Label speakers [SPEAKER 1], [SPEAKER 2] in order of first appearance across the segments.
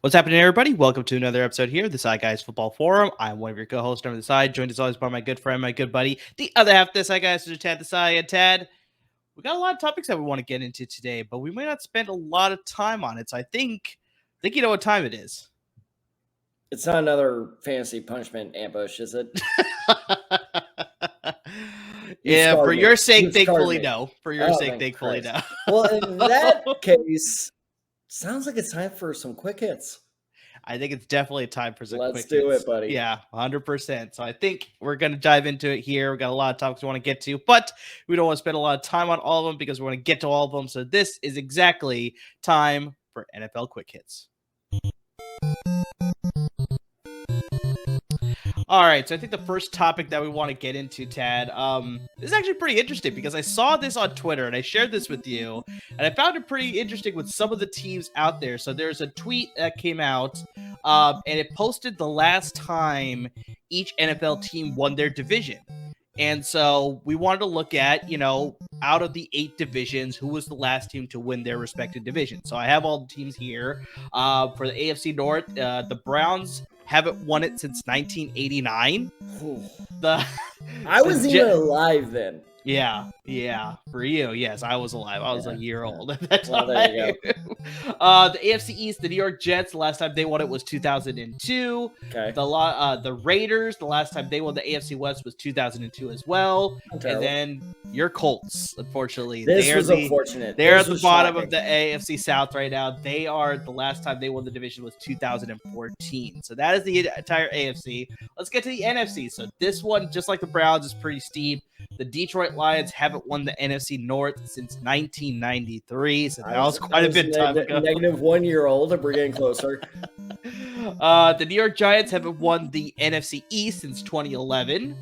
[SPEAKER 1] What's happening, everybody? Welcome to another episode here, the Side Guys Football Forum. I'm one of your co-hosts over the side, joined as always by my good friend, my good buddy, the other half of the Side Guys, Tad the Side. And Tad, we got a lot of topics that we want to get into today, but we might not spend a lot of time on it. So I think you know what time it is.
[SPEAKER 2] It's not another fantasy punishment ambush, is it?
[SPEAKER 1] Yeah, for your sake, thankfully, no. For your sake, thankfully, no.
[SPEAKER 2] Well, in that case, sounds like it's time for some quick hits.
[SPEAKER 1] I think it's definitely time for some quick hits.
[SPEAKER 2] Let's do it, buddy.
[SPEAKER 1] Yeah, 100%. So I think we're going to dive into it here. We got a lot of topics we want to get to, but we don't want to spend a lot of time on all of them because we want to get to all of them. So this is exactly time for NFL quick hits. All right, so I think the first topic that we want to get into, Tad, is actually pretty interesting because I saw this on Twitter and I shared this with you, and I found it pretty interesting with some of the teams out there. So there's a tweet that came out, and it posted the last time each NFL team won their division. And so we wanted to look at, out of the 8 divisions, who was the last team to win their respective division. So I have all the teams here. For the AFC North, the Browns haven't won it since 1989.
[SPEAKER 2] I wasn't even alive then.
[SPEAKER 1] Yeah. For you, yes, I was alive. I was a year old at that
[SPEAKER 2] time.
[SPEAKER 1] Well, there you go. The AFC East, the New York Jets, the last time they won it was 2002.
[SPEAKER 2] Okay.
[SPEAKER 1] The Raiders, the last time they won the AFC West was 2002 as well. And then your Colts, unfortunately.
[SPEAKER 2] This was unfortunate.
[SPEAKER 1] They're at the bottom of the AFC South right now. They are, the last time they won the division was 2014. So that is the entire AFC. Let's get to the NFC. So this one, just like the Browns, is pretty steep. The Detroit Lions haven't won the NFC North since 1993, so that was quite a bit time ago.
[SPEAKER 2] Negative 1 year old, if we're getting closer.
[SPEAKER 1] The New York Giants haven't won the NFC East since 2011.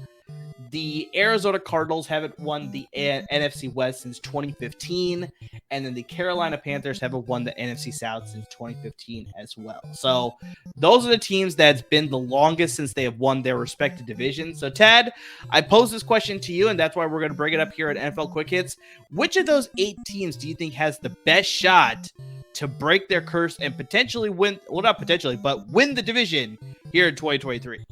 [SPEAKER 1] The Arizona Cardinals haven't won the NFC West since 2015. And then the Carolina Panthers haven't won the NFC South since 2015 as well. So those are the teams that's been the longest since they have won their respective divisions. So Tad, I pose this question to you, and that's why we're going to bring it up here at NFL Quick Hits. Which of those 8 teams do you think has the best shot to break their curse and potentially win, well, not potentially, but win the division here in 2023?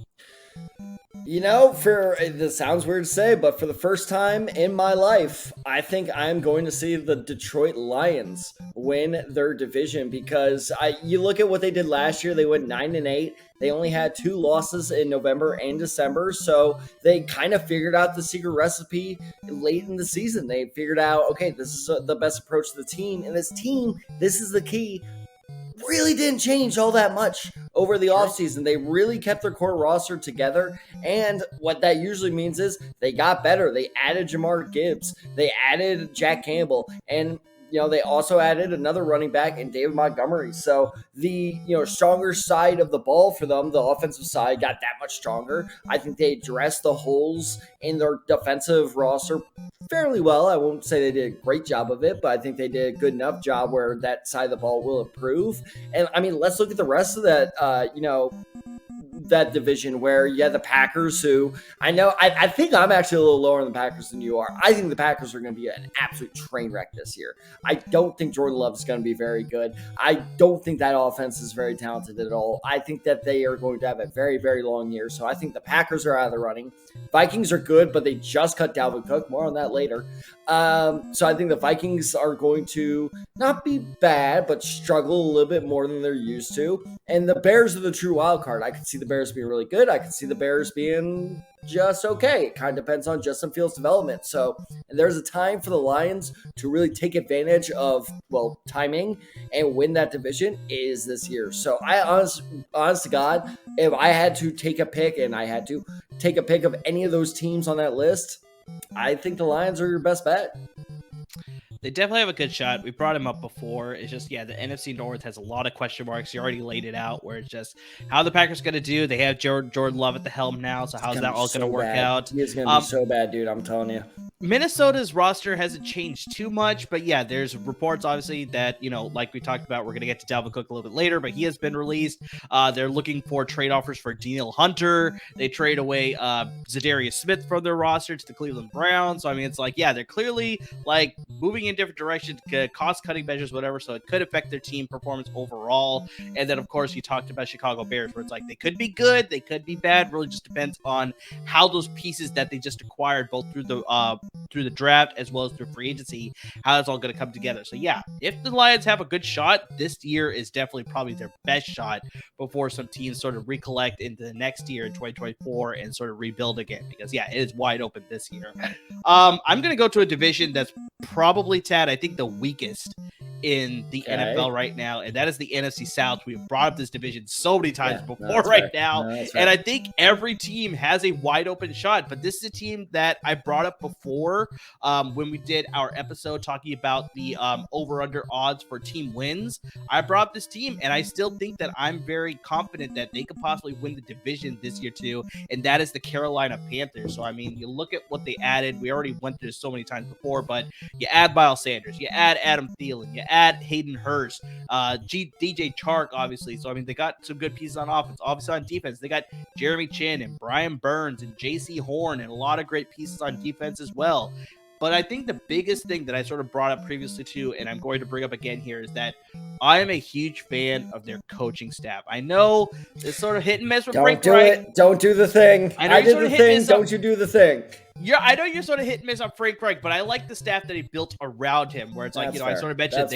[SPEAKER 2] This sounds weird to say, but for the first time in my life, I think I'm going to see the Detroit Lions win their division because you look at what they did last year. They went 9-8. They only had 2 losses in November and December, so they kind of figured out the secret recipe late in the season. They figured out, okay, this is the best approach to the team, and this is the key, really didn't change all that much over the offseason. They really kept their core roster together, and what that usually means is they got better. They added Jamar Gibbs. They added Jack Campbell, and they also added another running back in David Montgomery. So the stronger side of the ball for them, the offensive side, got that much stronger. I think they addressed the holes in their defensive roster fairly well. I won't say they did a great job of it, but I think they did a good enough job where that side of the ball will improve. And let's look at the rest of that, that division where you have the Packers, who I think I'm actually a little lower on the Packers than you are. I think the Packers are going to be an absolute train wreck this year. I don't think Jordan Love is going to be very good. I don't think that offense is very talented at all. I think that they are going to have a very, very long year. So I think the Packers are out of the running. Vikings are good, but they just cut Dalvin Cook. More on that later. So I think the Vikings are going to not be bad, but struggle a little bit more than they're used to. And the Bears are the true wild card. I could see the Bears being really good. I could see the Bears being just okay. It kind of depends on Justin Fields' development. So there's a time for the Lions to really take advantage of, timing and win that division is this year. So honest to God, if I had to take a pick and I had to take a pick of any of those teams on that list, I think the Lions are your best bet.
[SPEAKER 1] They definitely have a good shot. We brought him up before. It's just, yeah, the NFC North has a lot of question marks. You already laid it out where it's just how the Packers going to do. They have Jordan Love at the helm now, so how's that all going to work out?
[SPEAKER 2] He is going to be so bad, dude. I'm telling you.
[SPEAKER 1] Minnesota's roster hasn't changed too much, but yeah, there's reports obviously that, like we talked about, we're going to get to Dalvin Cook a little bit later, but he has been released. They're looking for trade offers for Danielle Hunter. They trade away Zadarius Smith from their roster to the Cleveland Browns. So, I mean, it's like, yeah, they're clearly like moving in different directions, cost-cutting measures, whatever, so it could affect their team performance overall. And then, of course, you talked about Chicago Bears, where it's like they could be good, they could be bad, really just depends on how those pieces that they just acquired, both through the draft as well as through free agency, how it's all going to come together. So yeah, if the Lions have a good shot, this year is definitely probably their best shot before some teams sort of recollect into the next year in 2024 and sort of rebuild again, because yeah, it is wide open this year. I'm going to go to a division that's probably, Tad, I think the weakest in the NFL right now, and that is the NFC South. We've brought up this division so many times before now, and I think every team has a wide open shot, but this is a team that I brought up before when we did our episode talking about the over-under odds for team wins. I brought up this team, and I still think that I'm very confident that they could possibly win the division this year too, and that is the Carolina Panthers. So, I mean, you look at what they added. We already went through this so many times before, but you add Miles Sanders, you add Adam Thielen, you add Hayden Hurst, DJ Chark, obviously. So, I mean, they got some good pieces on offense. Obviously, on defense, they got Jeremy Chin and Brian Burns and J.C. Horn and a lot of great pieces on defense as well. But I think the biggest thing that I sort of brought up previously too, and I'm going to bring up again here, is that I am a huge fan of their coaching staff. I know it's sort of hit and miss with Frank Reich.
[SPEAKER 2] Don't do the thing. I did the thing. Don't you do the thing.
[SPEAKER 1] Yeah, I know you're sort of hit and miss on Frank Reich, but I like the staff that he built around him, where it's like, I sort of mentioned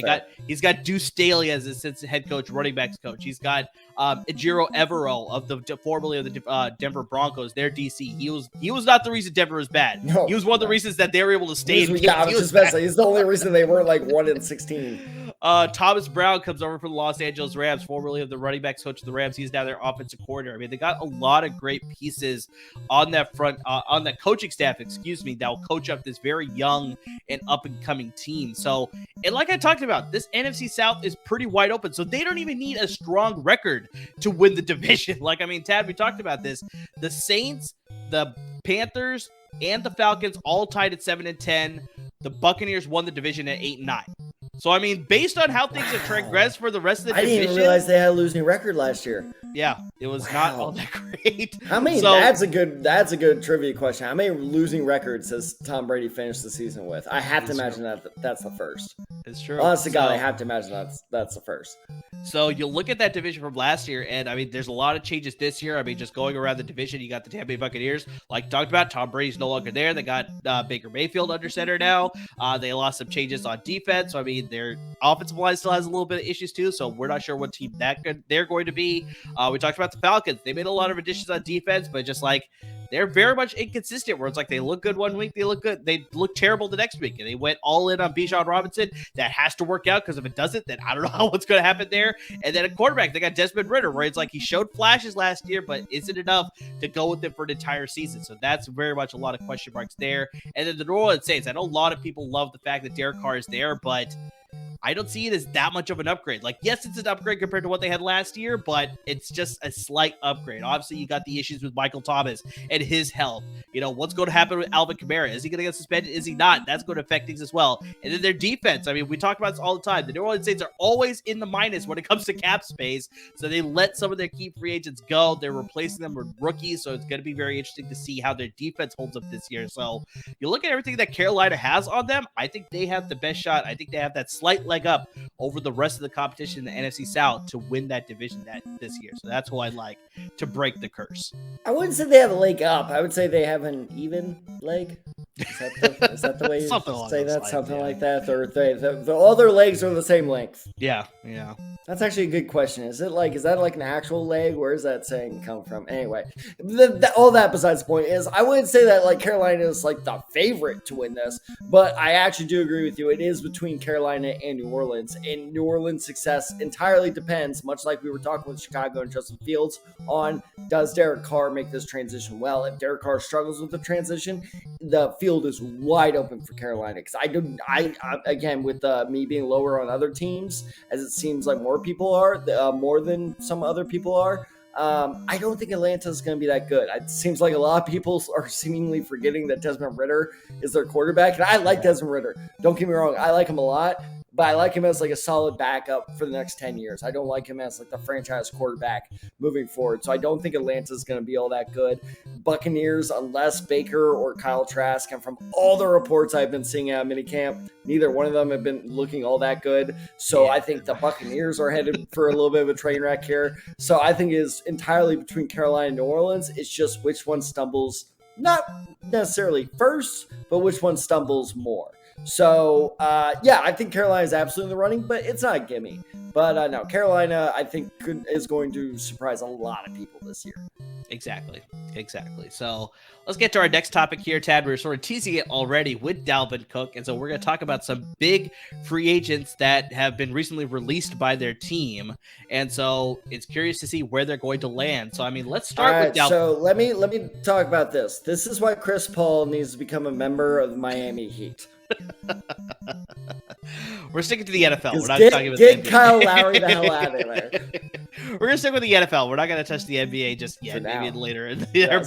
[SPEAKER 1] he's got Deuce Staley as his head coach, running backs coach. He's got Ejiro Evero of the formerly of the Denver Broncos, their DC. He was not the reason Denver was bad. No, he was one of the reasons that they were able to stay.
[SPEAKER 2] I was just about to say, he's the only reason they weren't like 1-16.
[SPEAKER 1] Thomas Brown comes over from the Los Angeles Rams, formerly of the running backs coach of the Rams. He's now their offensive coordinator. I mean, they got a lot of great pieces on that front, on that coaching staff, that will coach up this very young and up-and-coming team. So, and like I talked about, this NFC South is pretty wide open, so they don't even need a strong record to win the division. Like, I mean, Tad, we talked about this. The Saints, the Panthers, and the Falcons all tied at 7-10. The Buccaneers won the division at 8-9. So, I mean, based on how things have progressed for the rest of the division... I didn't even
[SPEAKER 2] realize they had a losing record last year.
[SPEAKER 1] Yeah, it was not all that great.
[SPEAKER 2] How many? That's a good trivia question. How many losing records has Tom Brady finished the season with? I have to imagine that's the first.
[SPEAKER 1] It's true.
[SPEAKER 2] Honest to God, I have to imagine that's the first.
[SPEAKER 1] So you look at that division from last year, and I mean, there's a lot of changes this year. I mean, just going around the division, you got the Tampa Bay Buccaneers, like talked about. Tom Brady's no longer there. They got Baker Mayfield under center now. They lost some changes on defense. So I mean, their offensive line still has a little bit of issues too. So we're not sure what team they're going to be. We talked about the Falcons. They made a lot of additions on defense, but just like they're very much inconsistent, where it's like they look good one week, they look good, they look terrible the next week, and they went all in on Bijan Robinson. That has to work out, because if it doesn't, then I don't know what's going to happen there. And then a quarterback, they got Desmond Ridder, where it's like he showed flashes last year, but isn't enough to go with it for an entire season. So that's very much a lot of question marks there. And then the New Orleans Saints, I know a lot of people love the fact that Derek Carr is there, but I don't see it as that much of an upgrade. Like, yes, it's an upgrade compared to what they had last year, but it's just a slight upgrade. Obviously, you got the issues with Michael Thomas and his health. You know, what's going to happen with Alvin Kamara? Is he going to get suspended? Is he not? That's going to affect things as well. And then their defense. I mean, we talk about this all the time. The New Orleans Saints are always in the minus when it comes to cap space, so they let some of their key free agents go. They're replacing them with rookies, so it's going to be very interesting to see how their defense holds up this year. So you look at everything that Carolina has on them, I think they have the best shot. I think they have that slight leg up over the rest of the competition in the NFC South to win that division this year. So that's who I'd like to break the curse.
[SPEAKER 2] I wouldn't say they have a leg up. I would say they have an even leg. Is that the way you say that? Something like that? Or the other legs are the same length?
[SPEAKER 1] Yeah.
[SPEAKER 2] That's actually a good question. Is that like an actual leg? Where does that saying come from? Anyway, all that besides the point is, I wouldn't say that like Carolina is like the favorite to win this, but I actually do agree with you. It is between Carolina and New Orleans, and New Orleans' success entirely depends, much like we were talking with Chicago and Justin Fields, on does Derek Carr make this transition well. If Derek Carr struggles with the transition, the field is wide open for Carolina because I again with me being lower on other teams, as it seems like more people are, more than some other people are. I don't think Atlanta is going to be that good. It seems like a lot of people are seemingly forgetting that Desmond Ridder is their quarterback. And I like Desmond Ridder. Don't get me wrong. I like him a lot, but I like him as like a solid backup for the next 10 years. I don't like him as like the franchise quarterback moving forward. So I don't think Atlanta is going to be all that good. Buccaneers, unless Baker or Kyle Trask, and from all the reports I've been seeing at minicamp, neither one of them have been looking all that good. So I think the Buccaneers are headed for a little bit of a train wreck here. So I think it is entirely between Carolina and New Orleans. It's just which one stumbles, not necessarily first, but which one stumbles more. So, I think Carolina is absolutely in the running, but it's not a gimme. But no, Carolina, I think, is going to surprise a lot of people this year.
[SPEAKER 1] Exactly. So let's get to our next topic here, Tad. We're sort of teasing it already with Dalvin Cook. And so we're going to talk about some big free agents that have been recently released by their team. And so it's curious to see where they're going to land. So, I mean, let's start with Dalvin.
[SPEAKER 2] So let me talk about this. This is why Chris Paul needs to become a member of the Miami Heat.
[SPEAKER 1] We're sticking to the NFL. We're not talking about
[SPEAKER 2] get Kyle Lowry the hell out of there.
[SPEAKER 1] We're going to stick with the NFL. We're not going to touch the NBA just yet. Maybe later in the year.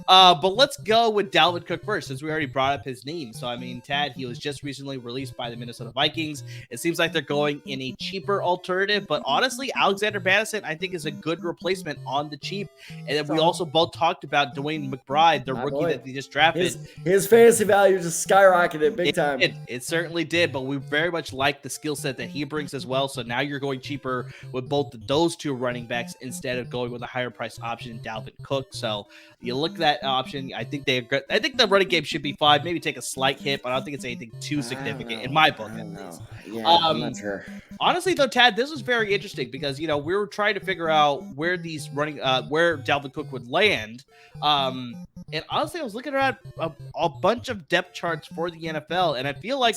[SPEAKER 1] But let's go with Dalvin Cook first, since we already brought up his name. So, I mean, Tad, he was just recently released by the Minnesota Vikings. It seems like they're going in a cheaper alternative. But honestly, Alexander Mattison, I think, is a good replacement on the cheap. And then we also both talked about Dwayne McBride, the rookie that they just drafted.
[SPEAKER 2] His fantasy value just skyrocketed big time.
[SPEAKER 1] It certainly did, but we very much like the skill set that he brings as well. So now you're going cheaper with both those two running backs instead of going with a higher priced option in Dalvin Cook. So you look at that option. I think the running game should be fine. Maybe take a slight hit, but I don't think it's anything too significant in my book.
[SPEAKER 2] I'm not sure.
[SPEAKER 1] Honestly, though, Tad, this was very interesting because we were trying to figure out where these where Dalvin Cook would land. And honestly, I was looking at a bunch of depth charts for the NFL, and I feel like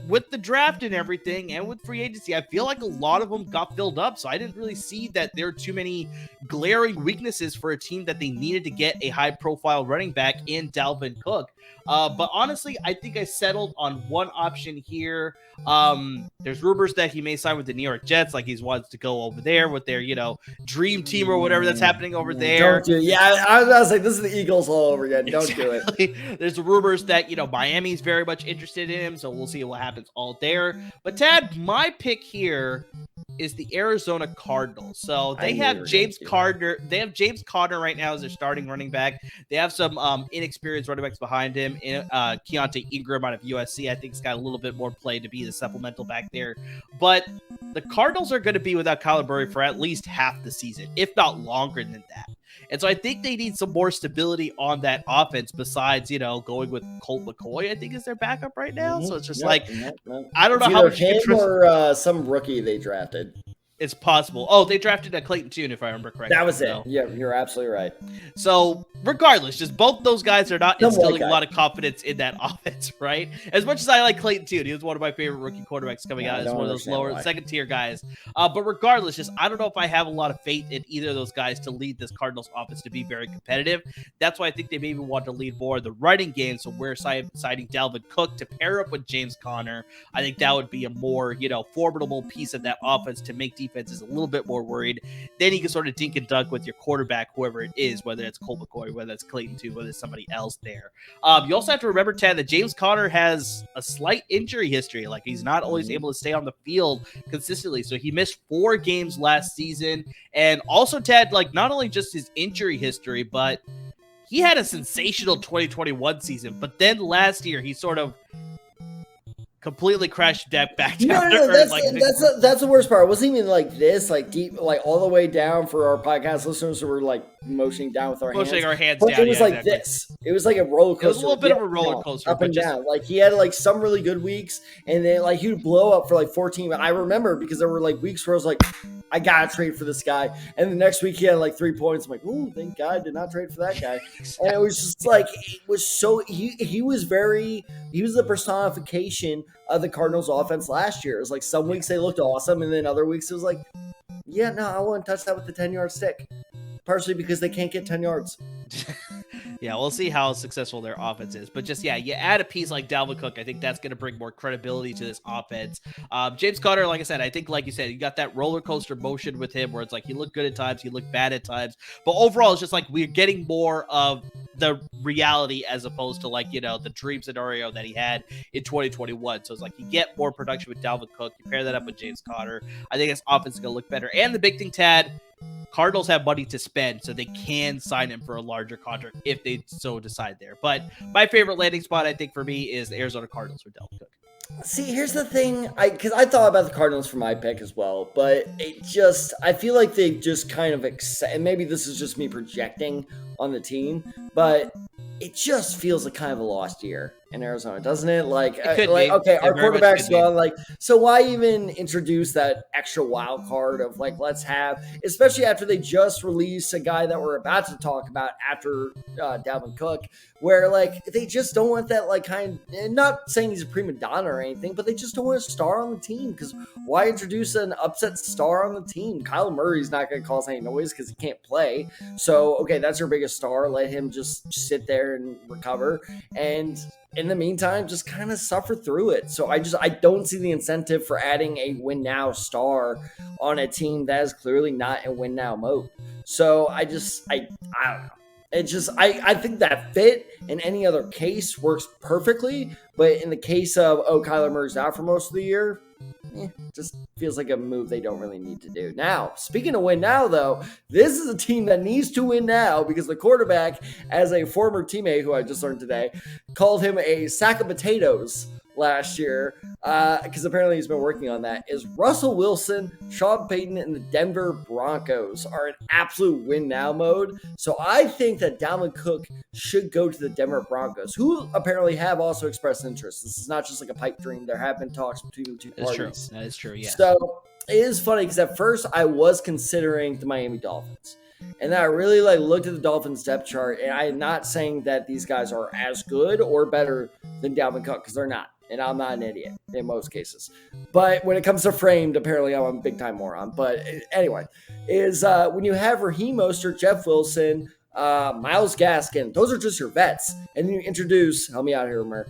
[SPEAKER 1] with the draft and everything, and with free agency, I feel like a lot of them got filled up. So I didn't really see that there were too many glaring weaknesses for a team that they needed to get a high-profile running back in Dalvin Cook. But honestly, I think I settled on one option here. There's rumors that he may sign with the New York Jets, like he wants to go over there with their, dream team or whatever that's happening over there.
[SPEAKER 2] Don't do it. Yeah, I was like, this is the Eagles all over again. Don't do it.
[SPEAKER 1] There's rumors that, Miami's very much interested in him, so we'll see what happens all there. But Tad, my pick here is the Arizona Cardinals. So they have James Conner. They have James Conner right now as their starting running back. They have some inexperienced running backs behind him. Keontae Ingram out of USC, I think, has got a little bit more play to be the supplemental back there. But the Cardinals are going to be without Kyler Murray for at least half the season, if not longer than that. And so I think they need some more stability on that offense besides, going with Colt McCoy, I think, is their backup right now. So it's just I don't know how much
[SPEAKER 2] him or some rookie they drafted.
[SPEAKER 1] It's possible. Oh, they drafted a Clayton Tune, if I remember correctly.
[SPEAKER 2] That was it. Yeah, you're absolutely right.
[SPEAKER 1] So, regardless, just both those guys are not instilling a lot of confidence in that offense, right? As much as I like Clayton Tune, he was one of my favorite rookie quarterbacks coming out as one of those lower second-tier guys. But regardless, I don't know if I have a lot of faith in either of those guys to lead this Cardinals offense to be very competitive. That's why I think they maybe want to lead more the running game. So we're citing Dalvin Cook to pair up with James Conner. I think that would be a more, formidable piece of that offense to make defense is a little bit more worried. Then you can sort of dink and dunk with your quarterback, whoever it is, whether it's Colt McCoy, whether it's Clayton Tune, whether it's somebody else there. You also have to remember, Tad, that James Conner has a slight injury history. Like, he's not always able to stay on the field consistently. So he missed 4 games last season. And also, Tad, not only just his injury history, but he had a sensational 2021 season. But then last year, he sort of completely crashed back down to earth.
[SPEAKER 2] That's the worst part. It wasn't even like this, deep, all the way down for our podcast listeners who were motioning down with our hands.
[SPEAKER 1] Motioning our hands
[SPEAKER 2] but
[SPEAKER 1] down.
[SPEAKER 2] It was this. It was like a roller coaster.
[SPEAKER 1] It was a little bit of a roller coaster.
[SPEAKER 2] Up and down. He had some really good weeks, and then he would blow up for 14. I remember because there were weeks where I was like, I gotta trade for this guy. And the next week he had 3 points. I'm like, ooh, thank God I did not trade for that guy. And it was just it was so he was the personification of the Cardinals offense last year. It was some weeks they looked awesome, and then other weeks it was I wouldn't touch that with the 10-yard stick. Partially because they can't get 10 yards.
[SPEAKER 1] Yeah, we'll see how successful their offense is. But just, yeah, you add a piece like Dalvin Cook, I think that's going to bring more credibility to this offense. James Conner, like I said, I think, like you said, you got that roller coaster motion with him where it's like he looked good at times, he looked bad at times. But overall, it's just like we're getting more of the reality as opposed to, like, the dream scenario that he had in 2021. So it's like you get more production with Dalvin Cook. You pair that up with James Conner. I think his offense is going to look better. And the big thing, Tad, Cardinals have money to spend, so they can sign him for a larger contract if they so decide there. But my favorite landing spot, I think, for me is the Arizona Cardinals for Dalvin Cook.
[SPEAKER 2] See, here's the thing, because I thought about the Cardinals for my pick as well, but I feel like they just kind of and maybe this is just me projecting on the team, but it just feels like kind of a lost year in Arizona, doesn't it? Okay, our quarterback's gone. So why even introduce that extra wild card of let's have, especially after they just released a guy that we're about to talk about after Dalvin Cook, where they just don't want that not saying he's a prima donna or anything, but they just don't want a star on the team, because why introduce an upset star on the team? Kyle Murray's not going to cause any noise because he can't play. So, okay, that's your biggest star. Let him just sit there and recover. And in the meantime, just kind of suffer through it. So I don't see the incentive for adding a win now star on a team that is clearly not in win now mode. So I don't know. I think that fit in any other case works perfectly, but in the case of, Kyler Murray's out for most of the year, just feels like a move they don't really need to do. Now, speaking of win now, though, this is a team that needs to win now, because the quarterback, as a former teammate who I just learned today, called him a sack of potatoes last year, because apparently he's been working on that, is Russell Wilson, Sean Payton, and the Denver Broncos are in absolute win now mode. So I think that Dalvin Cook should go to the Denver Broncos, who apparently have also expressed interest. This is not just like a pipe dream. There have been talks between the two parties.
[SPEAKER 1] That is true, yeah.
[SPEAKER 2] So it is funny, because at first I was considering the Miami Dolphins. And then I really looked at the Dolphins depth chart, and I am not saying that these guys are as good or better than Dalvin Cook, because they're not. And I'm not an idiot in most cases. But when it comes to framed, apparently I'm a big-time moron. But anyway, when you have Raheem Mostert, Jeff Wilson, Myles Gaskin, those are just your vets. And then you introduce, help me out here, Mer,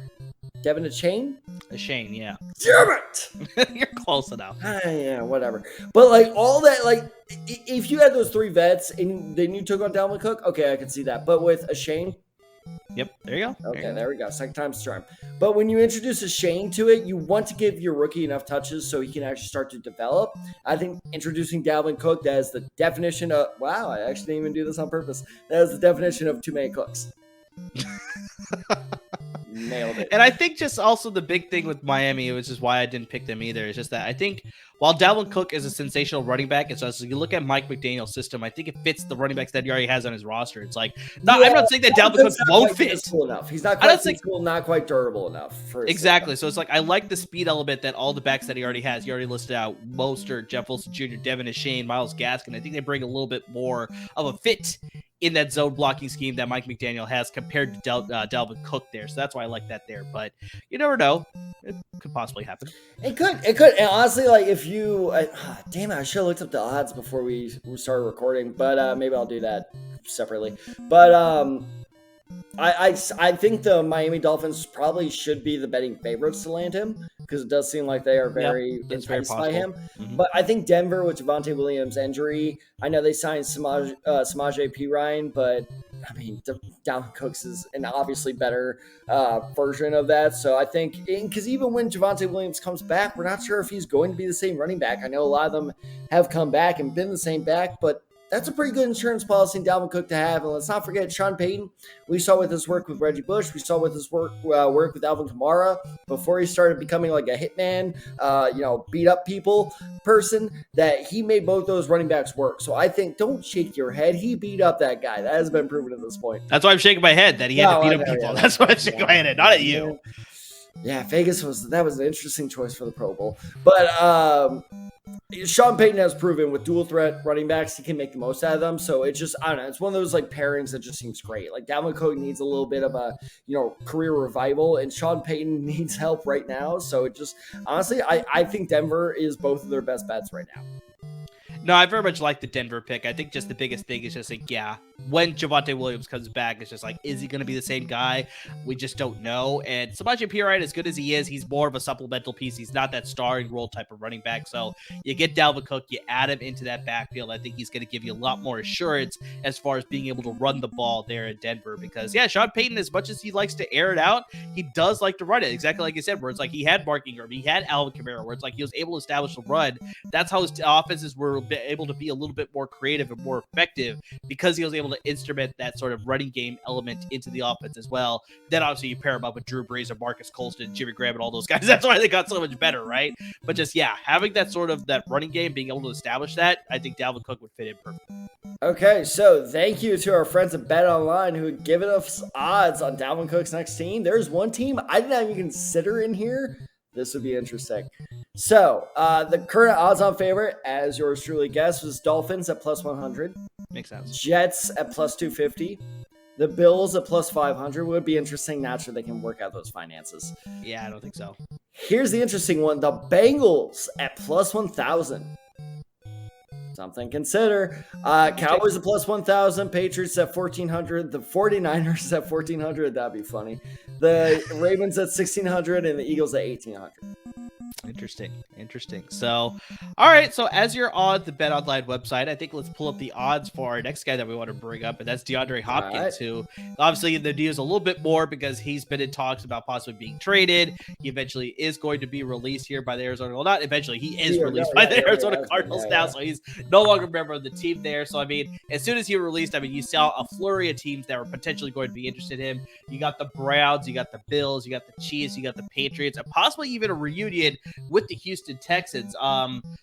[SPEAKER 2] Devin Achane?
[SPEAKER 1] Achane, yeah.
[SPEAKER 2] Damn it!
[SPEAKER 1] You're close enough.
[SPEAKER 2] Yeah, whatever. But all that, if you had those three vets and then you took on Dalvin Cook, okay, I can see that. But with Achane,
[SPEAKER 1] yep, there you go.
[SPEAKER 2] Okay, there we go. Second time's the charm. But when you introduce Achane to it, you want to give your rookie enough touches so he can actually start to develop. I think introducing Dalvin Cook, that is the definition of, wow, I actually didn't even do this on purpose. That is the definition of too many cooks. Nailed it.
[SPEAKER 1] And I think just also the big thing with Miami, which is why I didn't pick them either, is just that I think while Dalvin Cook is a sensational running back, it's just, you look at Mike McDaniel's system, I think it fits the running backs that he already has on his roster. It's like, I'm not saying that Dalvin Cook won't fit.
[SPEAKER 2] Enough. He's not quite physical, not quite durable enough.
[SPEAKER 1] Exactly. So it's like, I like the speed element that all the backs that he already has. He already listed out Mostert, Jeff Wilson Jr., Devin Achane, Myles Gaskin. I think they bring a little bit more of a fit in that zone blocking scheme that Mike McDaniel has compared to Dalvin Cook there. So that's why I like that there. But you never know. It could possibly happen.
[SPEAKER 2] It could. And honestly, if you... damn it, I should have looked up the odds before we started recording. But maybe I'll do that separately. But I think the Miami Dolphins probably should be the betting favorites to land him, because it does seem like they are very enticed by him. Mm-hmm. But I think Denver, with Javonte Williams' injury, I know they signed Samaje Perine, but I mean, Dalvin Cooks is an obviously better version of that. So I think, because even when Javonte Williams comes back, we're not sure if he's going to be the same running back. I know a lot of them have come back and been the same back, but that's a pretty good insurance policy in Dalvin Cook to have. And let's not forget Sean Payton. We saw with his work with Reggie Bush. We saw with his work with Alvin Kamara before he started becoming like a hitman, beat up people person, that he made both those running backs work. So I think, don't shake your head. He beat up that guy. That has been proven at this point.
[SPEAKER 1] That's why I'm shaking my head, that he had to beat up people. Yeah. That's why I'm shaking my head, not at you.
[SPEAKER 2] Yeah, Vegas was an interesting choice for the Pro Bowl. But Sean Payton has proven with dual threat running backs, he can make the most out of them. So it's just, I don't know, it's one of those pairings that just seems great. Dalvin Cook needs a little bit of a, career revival, and Sean Payton needs help right now. So it just, honestly, I think Denver is both of their best bets right now.
[SPEAKER 1] No, I very much like the Denver pick. I think just the biggest thing is just when Javonte Williams comes back, it's just like, is he going to be the same guy? We just don't know. And Samaje Perine, as good as he is, he's more of a supplemental piece. He's not that starring role type of running back. So you get Dalvin Cook, you add him into that backfield. I think he's going to give you a lot more assurance as far as being able to run the ball there in Denver. Because, yeah, Sean Payton, as much as he likes to air it out, he does like to run it. Exactly like you said, where it's like he had Mark Ingram, he had Alvin Kamara, where it's like he was able to establish the run. That's how his offenses were able to be a little bit more creative and more effective, because he was able to instrument that sort of running game element into the offense as well. Then obviously you pair him up with Drew Brees and Marcus Colston, Jimmy Graham, and all those guys. That's why they got so much better, right? But just, yeah, having that sort of that running game, being able to establish that, I think Dalvin Cook would fit in perfectly.
[SPEAKER 2] Okay, so thank you to our friends at Bet Online who had given us odds on Dalvin Cook's next team. There's one team I did not even consider in here. This would be interesting. So, the current odds-on favorite, as yours truly guessed, was Dolphins at plus 100.
[SPEAKER 1] Makes sense.
[SPEAKER 2] Jets at plus 250. The Bills at plus 500 would be interesting. Not sure they can work out those finances.
[SPEAKER 1] Yeah, I don't think so.
[SPEAKER 2] Here's the interesting one. The Bengals at plus 1,000. Something to consider. Cowboys at plus 1,000. Patriots at 1,400. The 49ers at 1,400. That'd be funny. The Ravens at 1,600. And the Eagles at 1,800.
[SPEAKER 1] Interesting. So, all right. So as you're on the Bet Online website, I think let's pull up the odds for our next guy that we want to bring up, and that's DeAndre Hopkins, who obviously in the news a little bit more because he's been in talks about possibly being traded. He eventually is going to be released here by the Arizona. Well, not eventually. He is released by the Arizona Cardinals now, so he's no longer a member of the team there. So, I mean, as soon as he released, I mean, you saw a flurry of teams that were potentially going to be interested in him. You got the Browns, you got the Bills, you got the Chiefs, you got the Patriots, and possibly even a reunion with the Houston Texans.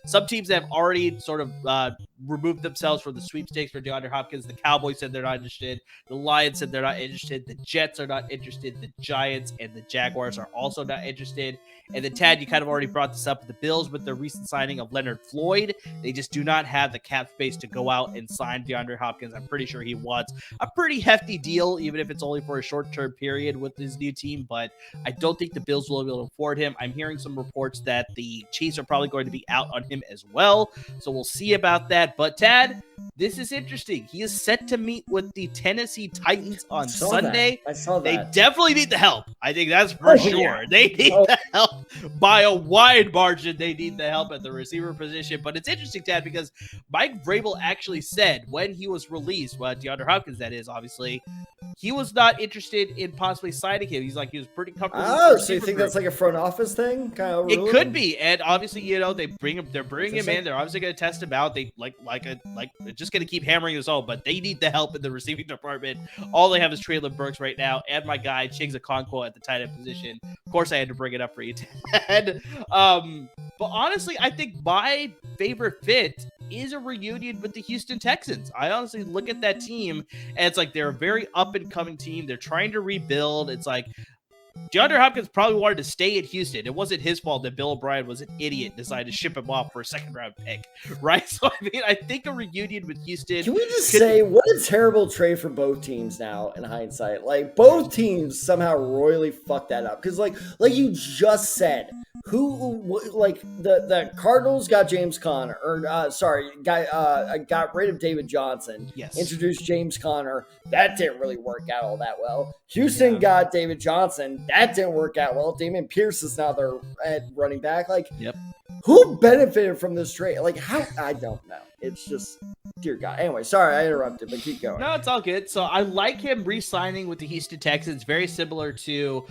[SPEAKER 1] Some teams have already sort of removed themselves from the sweepstakes for DeAndre Hopkins. The Cowboys said they're not interested. The Lions said they're not interested. The Jets are not interested. The Giants and the Jaguars are also not interested. And then, Tad, you kind of already brought this up with the Bills with the recent signing of Leonard Floyd. They just do not have the cap space to go out and sign DeAndre Hopkins. I'm pretty sure he wants a pretty hefty deal, even if it's only for a short-term period with his new team. But I don't think the Bills will be able to afford him. I'm hearing some reports that the Chiefs are probably going to be out on him as well. So we'll see about that. But, Tad, this is interesting. He is set to meet with the Tennessee Titans on Sunday.
[SPEAKER 2] I saw that.
[SPEAKER 1] They definitely need the help. I think that's for sure. Yeah. They need the help by a wide margin. They need the help at the receiver position. But it's interesting, Tad, because Mike Vrabel actually said when he was released, well, DeAndre Hopkins, that is, obviously, he was not interested in possibly signing him. He's like, he was pretty comfortable.
[SPEAKER 2] Oh, so you think that's like a front office thing? Kind of.
[SPEAKER 1] It could be. And obviously, you know, they're bringing him in. They're obviously going to test him out. They they're just going to keep hammering this home, but they need the help in the receiving department. All they have is Treylon Burks right now, and my guy Chiggs Okonkwo at the tight end position. Of course, I had to bring it up for you, Ted. But honestly, I think my favorite fit is a reunion with the Houston Texans. I honestly look at that team, and it's like they're a very up-and-coming team. They're trying to rebuild. It's like DeAndre Hopkins probably wanted to stay at Houston. It wasn't his fault that Bill O'Brien was an idiot and decided to ship him off for a second-round pick, right? So, I mean, I think a reunion with Houston...
[SPEAKER 2] Can we just say, what a terrible trade for both teams now, in hindsight? Like, both teams somehow royally fucked that up. Because, like you just said, the Cardinals got James Conner, got rid of David Johnson.
[SPEAKER 1] Yes.
[SPEAKER 2] Introduced James Conner. That didn't really work out all that well. Houston got David Johnson. That didn't work out well. Damian Pierce is now their running back. Like, who benefited from this trade? Like, how? I don't know. It's just, dear God. Anyway, sorry I interrupted, but keep going.
[SPEAKER 1] No, it's all good. So I like him re-signing with the Houston Texans. Very similar to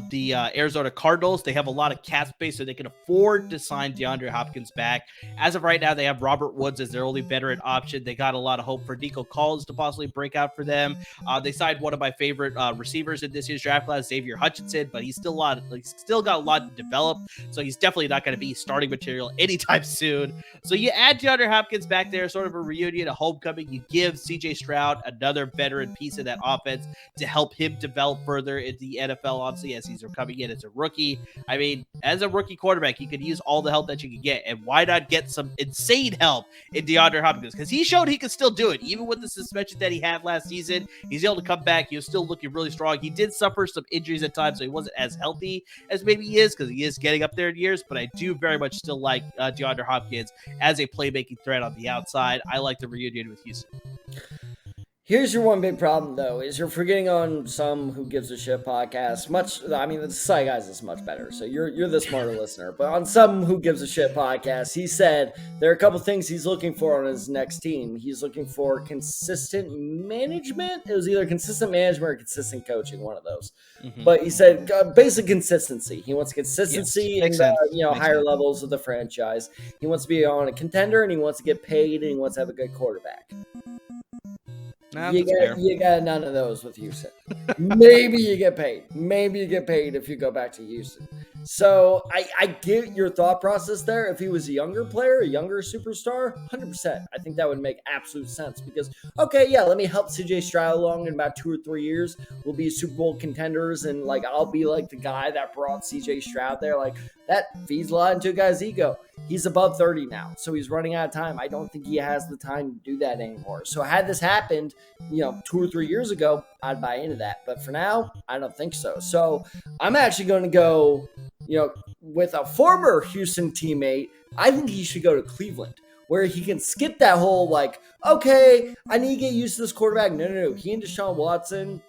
[SPEAKER 1] the Arizona Cardinals. They have a lot of cap space, so they can afford to sign DeAndre Hopkins back. As of right now, they have Robert Woods as their only veteran option. They got a lot of hope for Nico Collins to possibly break out for them. They signed one of my favorite receivers in this year's draft class, Xavier Hutchinson, but he's still got a lot to develop, so he's definitely not going to be starting material anytime soon. So you add DeAndre Hopkins back there, sort of a reunion, a homecoming. You give CJ Stroud another veteran piece of that offense to help him develop further in the NFL, obviously, as he's coming in as a rookie. I mean, as a rookie quarterback, you could use all the help that you can get, and why not get some insane help in DeAndre Hopkins? Because he showed he could still do it, even with the suspension that he had last season. He's able to come back. He was still looking really strong. He did suffer some injuries at times, so he wasn't as healthy as maybe he is, because he is getting up there in years, but I do very much still like DeAndre Hopkins as a playmaking threat on the outside. I like the reunion with Houston.
[SPEAKER 2] Here's your one big problem, though, is you're forgetting on some Who Gives a Shit podcast. The Sci Guys is much better, so you're the smarter listener. But on some Who Gives a Shit podcast, he said there are a couple things he's looking for on his next team. He's looking for consistent management. It was either consistent management or consistent coaching, one of those. Mm-hmm. But he said basic consistency. He wants consistency in the higher levels of the franchise. He wants to be on a contender, and he wants to get paid, and he wants to have a good quarterback. You got none of those with Houston. Maybe you get paid. Maybe you get paid if you go back to Houston. So I get your thought process there. If he was a younger player, a younger superstar, 100%. I think that would make absolute sense because, let me help CJ Stroud along in about 2 or 3 years. We'll be Super Bowl contenders, and I'll be the guy that brought CJ Stroud there. That feeds a lot into a guy's ego. He's above 30 now, so he's running out of time. I don't think he has the time to do that anymore. So had this happened, 2 or 3 years ago, I'd buy into that. But for now, I don't think so. So I'm actually going to go, with a former Houston teammate. I think he should go to Cleveland, where he can skip that whole I need to get used to this quarterback. No. He and Deshaun Watson,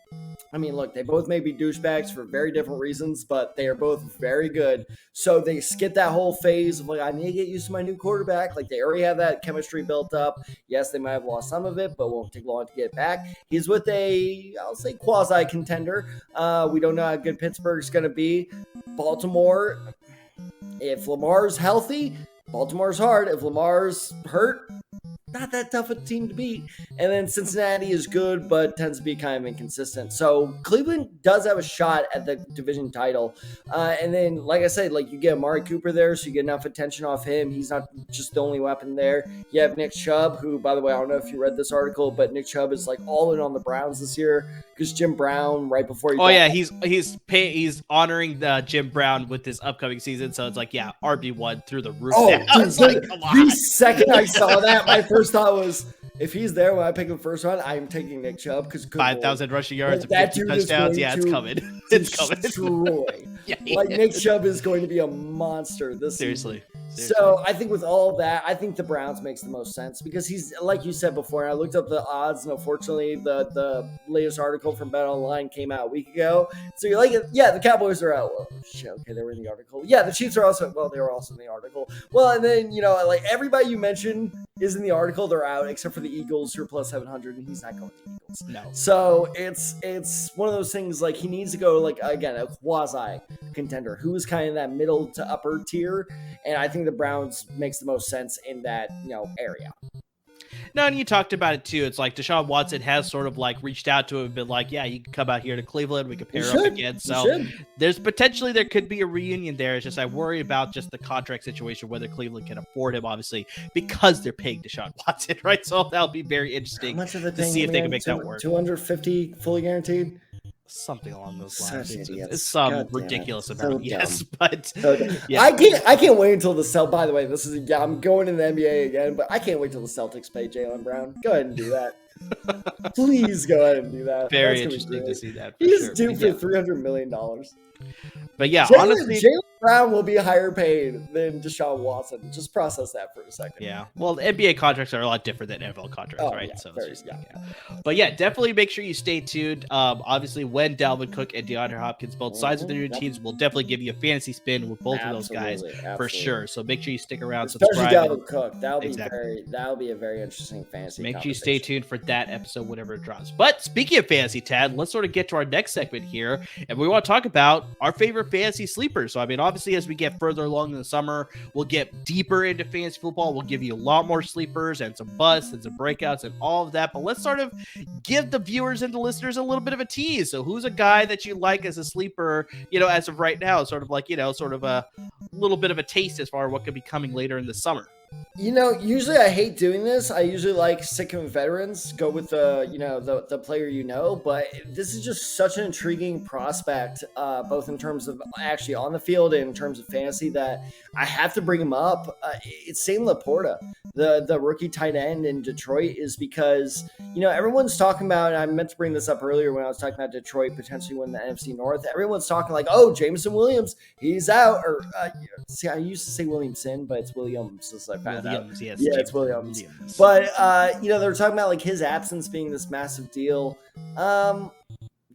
[SPEAKER 2] look, they both may be douchebags for very different reasons, but they are both very good. So they skip that whole phase of I need to get used to my new quarterback. They already have that chemistry built up. Yes, they might have lost some of it, but won't take long to get back. He's with I'll say quasi contender. We don't know how good Pittsburgh's going to be. Baltimore, if Lamar's healthy, Baltimore's hard. If Lamar's hurt, not that tough a team to beat. And then Cincinnati is good, but tends to be kind of inconsistent. So Cleveland does have a shot at the division title. And then, like I said, you get Amari Cooper there, so you get enough attention off him. He's not just the only weapon there. You have Nick Chubb, who, by the way, I don't know if you read this article, but Nick Chubb is all in on the Browns this year because Jim Brown, right before he
[SPEAKER 1] he's honoring Jim Brown with this upcoming season. So it's RB1 through the roof.
[SPEAKER 2] The second I saw that, my first thought was, if he's there when I pick him first round, I'm taking Nick Chubb because 5,000
[SPEAKER 1] rushing yards and 50 touchdowns. Yeah, it's coming. It's coming.
[SPEAKER 2] Destroy. Nick Chubb is going to be a monster this season. So I think with all of that, I think the Browns makes the most sense because he's, like you said before, and I looked up the odds, and unfortunately the latest article from Bet Online came out a week ago. So you're the Cowboys are out. Well, shit, okay, they were in the article. Yeah, the Chiefs are also, they were also in the article. Well, and then, everybody you mentioned is in the article. They're out except for the Eagles, who are plus 700, and he's not going to the Eagles.
[SPEAKER 1] No.
[SPEAKER 2] So it's one of those things, he needs to go, again, a quasi contender who is kind of that middle to upper tier, and I think the Browns makes the most sense in that area.
[SPEAKER 1] No, and you talked about it too. It's Deshaun Watson has sort of reached out to him and been you can come out here to Cleveland. We can pair up again. So there could be a reunion there. It's just I worry about just the contract situation, whether Cleveland can afford him, obviously, because they're paying Deshaun Watson, right? So that'll be very interesting to see if they can make that work.
[SPEAKER 2] 250 fully guaranteed?
[SPEAKER 1] Something along those lines. It's some ridiculous amount, yes, but
[SPEAKER 2] yeah. I can't wait until the Celtics. By the way, I'm going to the NBA again, but I can't wait till the Celtics pay Jaylen Brown. Go ahead and do that. Please go ahead and do that.
[SPEAKER 1] Very interesting to see that.
[SPEAKER 2] He's due for $300 million.
[SPEAKER 1] But yeah, honestly,
[SPEAKER 2] Jaylen Brown will be higher paid than Deshaun Watson. Just process that for a second.
[SPEAKER 1] Yeah. Well, NBA contracts are a lot different than NFL contracts, right? Yeah, so But yeah, definitely make sure you stay tuned. Obviously, when Dalvin Cook and DeAndre Hopkins both sides of their new teams, we'll definitely give you a fantasy spin with both of those guys for sure. So make sure you stick around.
[SPEAKER 2] Especially Dalvin Cook. That'll be a very interesting fantasy.
[SPEAKER 1] Make sure you stay tuned for that episode whenever it drops. But speaking of fantasy, Tad, let's sort of get to our next segment here, and we want to talk about our favorite fantasy sleepers. So obviously, as we get further along in the summer, we'll get deeper into fantasy football. We'll give you a lot more sleepers and some busts and some breakouts and all of that. But let's sort of give the viewers and the listeners a little bit of a tease. So who's a guy that you like as a sleeper, as of right now, sort of a little bit of a taste as far as what could be coming later in the summer?
[SPEAKER 2] Usually I hate doing this. I usually like sticking with veterans, go with the player, but this is just such an intriguing prospect, both in terms of actually on the field and in terms of fantasy, that I have to bring him up. It's Sam Laporta, the rookie tight end in Detroit, is because, everyone's talking about, and I meant to bring this up earlier when I was talking about Detroit potentially winning the NFC North. Everyone's talking Jameson Williams, he's out. Or, see, I used to say Williamson, but it's Williams. So it's shout out.
[SPEAKER 1] Williams, yes.
[SPEAKER 2] Yeah, it's Williams. But they're talking about like his absence being this massive deal.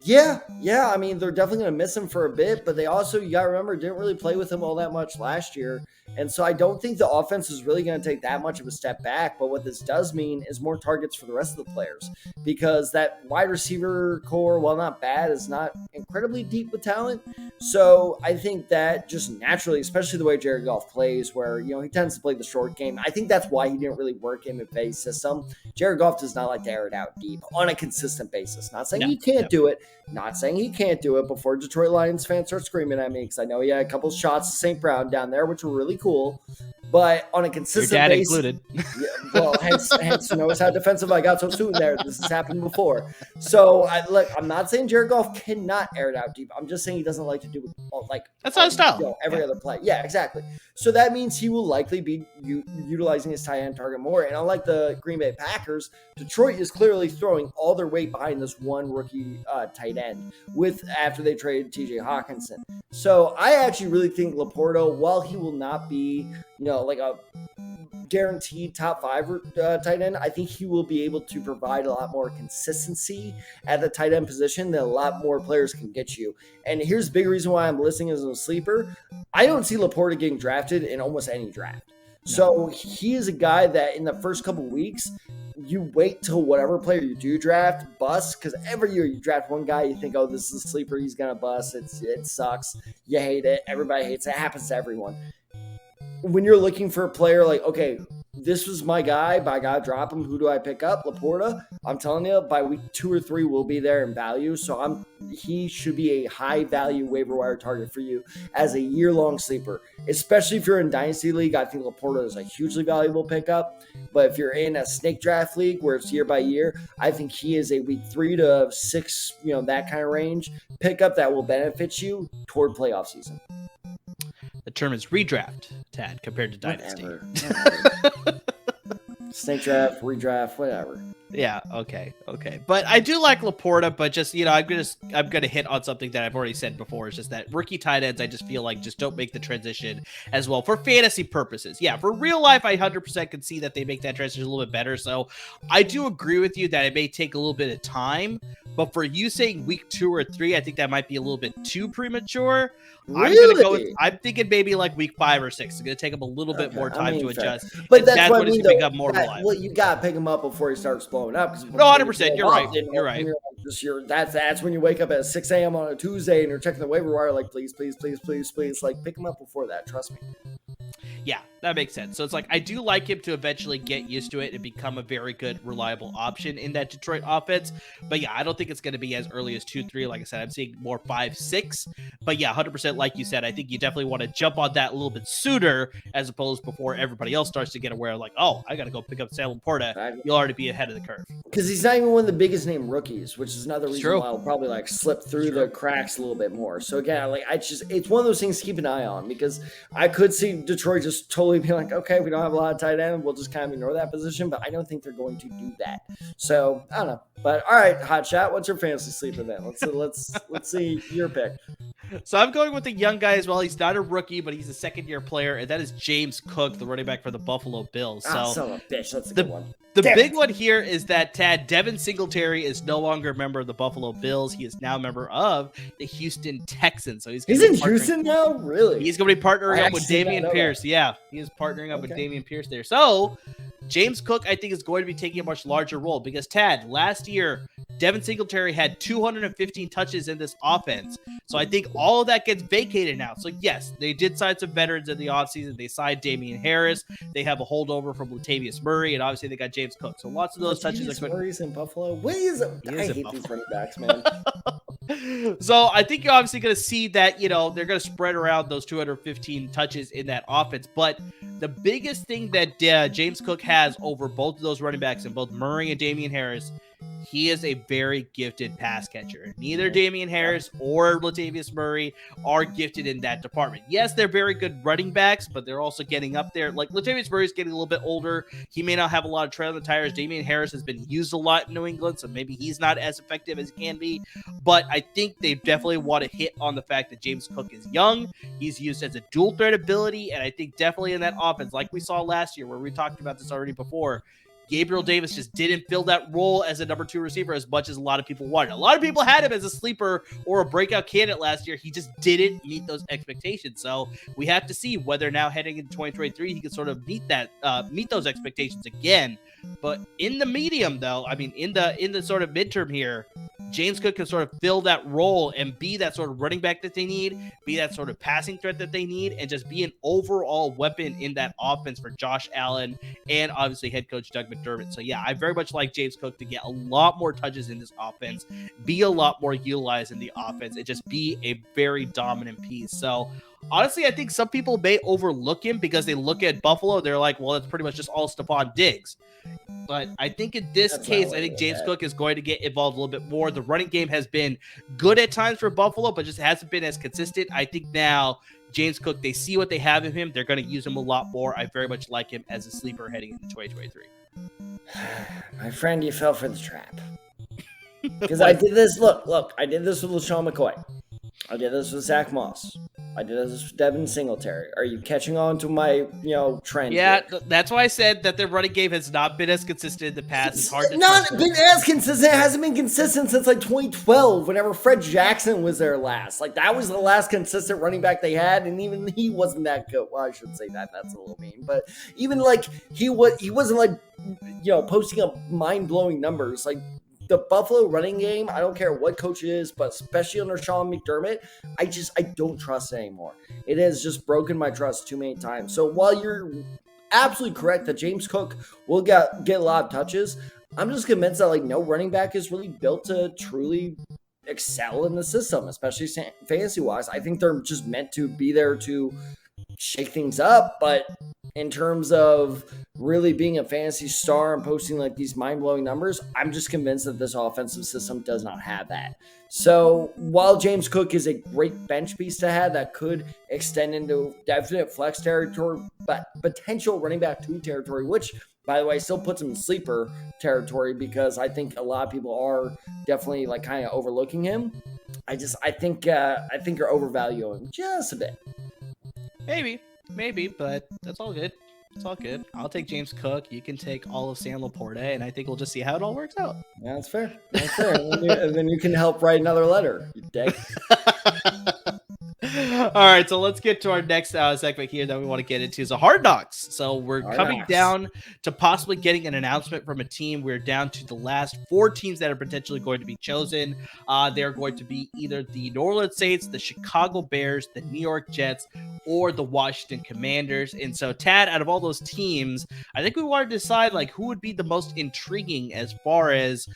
[SPEAKER 2] Yeah. I mean, they're definitely going to miss him for a bit, but they also, you got to remember, didn't really play with him all that much last year. And so I don't think the offense is really going to take that much of a step back. But what this does mean is more targets for the rest of the players, because that wide receiver core, while not bad, is not incredibly deep with talent. So I think that just naturally, especially the way Jared Goff plays, where, he tends to play the short game. I think that's why he didn't really work in McVay's system. Jared Goff does not like to air it out deep on a consistent basis. Not saying he can't do it. Not saying he can't do it before Detroit Lions fans start screaming at me, because I know he had a couple shots to St. Brown down there, which were really cool. But on a consistent
[SPEAKER 1] Your dad
[SPEAKER 2] basis,
[SPEAKER 1] included.
[SPEAKER 2] Yeah, well, hence notice how defensive I got so soon there. This has happened before. So I'm not saying Jared Goff cannot air it out deep. I'm just saying he doesn't like to do it
[SPEAKER 1] that's not his style.
[SPEAKER 2] Every other play. Yeah, exactly. So that means he will likely be utilizing his tight end target more. And unlike the Green Bay Packers, Detroit is clearly throwing all their weight behind this one rookie tight end after they traded TJ Hawkinson. So I actually really think Laporta, while he will not be, like a guaranteed top 5 tight end, I think he will be able to provide a lot more consistency at the tight end position that a lot more players can get you. And here's the big reason why I'm listing as a sleeper. I don't see Laporta getting drafted in almost any draft. So he is a guy that in the first couple weeks, you wait till whatever player you do draft busts, because every year you draft one guy, you think, oh, this is a sleeper, he's going to bust. It sucks. You hate it. Everybody hates it. It happens to everyone. When you're looking for a player like, okay, this was my guy, but I got to drop him. Who do I pick up? Laporta. I'm telling you, by week 2 or 3, we'll be there in value. So he should be a high value waiver wire target for you as a year-long sleeper, especially if you're in Dynasty League. I think Laporta is a hugely valuable pickup. But if you're in a snake draft league where it's year by year, I think he is a week 3 to 6, that kind of range pickup that will benefit you toward playoff season.
[SPEAKER 1] The term is redraft, Tad, compared to Dynasty.
[SPEAKER 2] Whatever. Snake draft, redraft, whatever.
[SPEAKER 1] Yeah, okay. But I do like Laporta, but just, I'm gonna hit on something that I've already said before. It's just that rookie tight ends, I just feel like just don't make the transition as well for fantasy purposes. Yeah, for real life, I 100% can see that they make that transition a little bit better. So I do agree with you that it may take a little bit of time, but for you saying week 2 or 3, I think that might be a little bit too premature.
[SPEAKER 2] Really?
[SPEAKER 1] I'm thinking maybe like week 5 or 6. It's going to take him a little bit more time to adjust.
[SPEAKER 2] But that's
[SPEAKER 1] when he's pick up more reliable.
[SPEAKER 2] Well, you got to pick him up before he starts blowing up.
[SPEAKER 1] No, 100%. You're right. You're right.
[SPEAKER 2] That's when you wake up at 6 a.m. on a Tuesday and you're checking the waiver wire like, please. Like, pick him up before that. Trust me.
[SPEAKER 1] Yeah, that makes sense. So it's like, I do like him to eventually get used to it and become a very good, reliable option in that Detroit offense. But yeah, I don't think it's going to be as early as 2-3. Like I said, I'm seeing more 5-6. But yeah, 100% like you said, I think you definitely want to jump on that a little bit sooner as opposed before everybody else starts to get aware like, oh, I got to go pick up Sam Laporta. You'll already be ahead of the curve.
[SPEAKER 2] Because he's not even one of the biggest name rookies, which is another reason why I'll probably like slip through the cracks a little bit more. So again, it's one of those things to keep an eye on, because I could see Detroit just totally be like, okay, we don't have a lot of tight end, we'll just kind of ignore that position, but I don't think they're going to do that. So I don't know. But all right, Hot Shot, what's your fantasy sleeper then? Let's see your pick.
[SPEAKER 1] So I'm going with the young guy as well. He's not a rookie, but he's a second-year player, and that is James Cook, the running back for the Buffalo Bills. So
[SPEAKER 2] son of a bitch, that's a good one.
[SPEAKER 1] The big one here is that Devin Singletary is no longer a member of the Buffalo Bills. He is now a member of the Houston Texans. So he's
[SPEAKER 2] in Houston now? Really?
[SPEAKER 1] He's going to be partnering up with Dameon Pierce. Yeah, he is partnering up with Dameon Pierce there. So James Cook, I think, is going to be taking a much larger role because, last year, Devin Singletary had 215 touches in this offense. So I think all of that gets vacated now. So yes, they did sign some veterans in the offseason. They signed Damian Harris. They have a holdover from Latavius Murray, and obviously they got James Cook. So lots of those touches are good.
[SPEAKER 2] Murray's in Buffalo. What is it? I hate these running backs, man.
[SPEAKER 1] So I think you're obviously going to see that, they're going to spread around those 215 touches in that offense. But the biggest thing that James Cook has over both of those running backs and both Murray and Damian Harris he is a very gifted pass catcher. Neither Damian Harris or Latavius Murray are gifted in that department. Yes, they're very good running backs, but they're also getting up there. Like, Latavius Murray's getting a little bit older. He may not have a lot of tread on the tires. Damian Harris has been used a lot in New England, so maybe he's not as effective as he can be. But I think they definitely want to hit on the fact that James Cook is young. He's used as a dual threat ability, and I think definitely in that offense, like we saw last year, where we talked about this already before, Gabriel Davis just didn't fill that role as a number 2 receiver as much as a lot of people wanted. A lot of people had him as a sleeper or a breakout candidate last year. He just didn't meet those expectations. So we have to see whether now heading into 2023 he can sort of meet those expectations again. But in the medium, though, I mean, in the sort of midterm here, James Cook can sort of fill that role and be that sort of running back that they need, be that sort of passing threat that they need, and just be an overall weapon in that offense for Josh Allen and obviously head coach Doug McDermott. So yeah, I very much like James Cook to get a lot more touches in this offense, be a lot more utilized in the offense, and just be a very dominant piece. So honestly, I think some people may overlook him because they look at Buffalo. They're like, well, it's pretty much just all Stephon Diggs. But I think in this case, I think James Cook is going to get involved a little bit more. The running game has been good at times for Buffalo, but just hasn't been as consistent. I think now James Cook, they see what they have in him. They're going to use him a lot more. I very much like him as a sleeper heading into 2023.
[SPEAKER 2] My friend, you fell for the trap. Because I did this. Look, I did this with LaShawn McCoy. I did this with Zach Moss. I did this with Devin Singletary. Are you catching on to my, trend?
[SPEAKER 1] Yeah, that's why I said that their running game has not been as consistent in the past. It's hard to
[SPEAKER 2] not been as consistent. It hasn't been consistent since like 2012, whenever Fred Jackson was there last. Like, that was the last consistent running back they had, and even he wasn't that good. Well, I shouldn't say that. That's a little mean. But even like he wasn't like posting up mind-blowing numbers. Like, the Buffalo running game, I don't care what coach it is, but especially under Sean McDermott, I don't trust it anymore. It has just broken my trust too many times. So while you're absolutely correct that James Cook will get a lot of touches, I'm just convinced that like no running back is really built to truly excel in the system, especially fantasy-wise. I think they're just meant to be there to shake things up, but in terms of really being a fantasy star and posting like these mind-blowing numbers, I'm just convinced that this offensive system does not have that. So while James Cook is a great bench piece to have that could extend into definite flex territory, but potential running back 2 territory, which by the way still puts him in sleeper territory because I think a lot of people are definitely like kind of overlooking him. I think you're overvaluing him just a bit.
[SPEAKER 1] Maybe, but that's all good. It's all good. I'll take James Cook. You can take all of Sam Laporte, and I think we'll just see how it all works out.
[SPEAKER 2] Yeah, that's fair. And then you can help write another letter, you dick.
[SPEAKER 1] All right, so let's get to our next segment here that we want to get into. So Hard Knocks. So we're coming down to possibly getting an announcement from a team. We're down to the last 4 teams that are potentially going to be chosen. They're going to be either the New Orleans Saints, the Chicago Bears, the New York Jets, or the Washington Commanders. And so, Tad, out of all those teams, I think we want to decide like who would be the most intriguing as far as,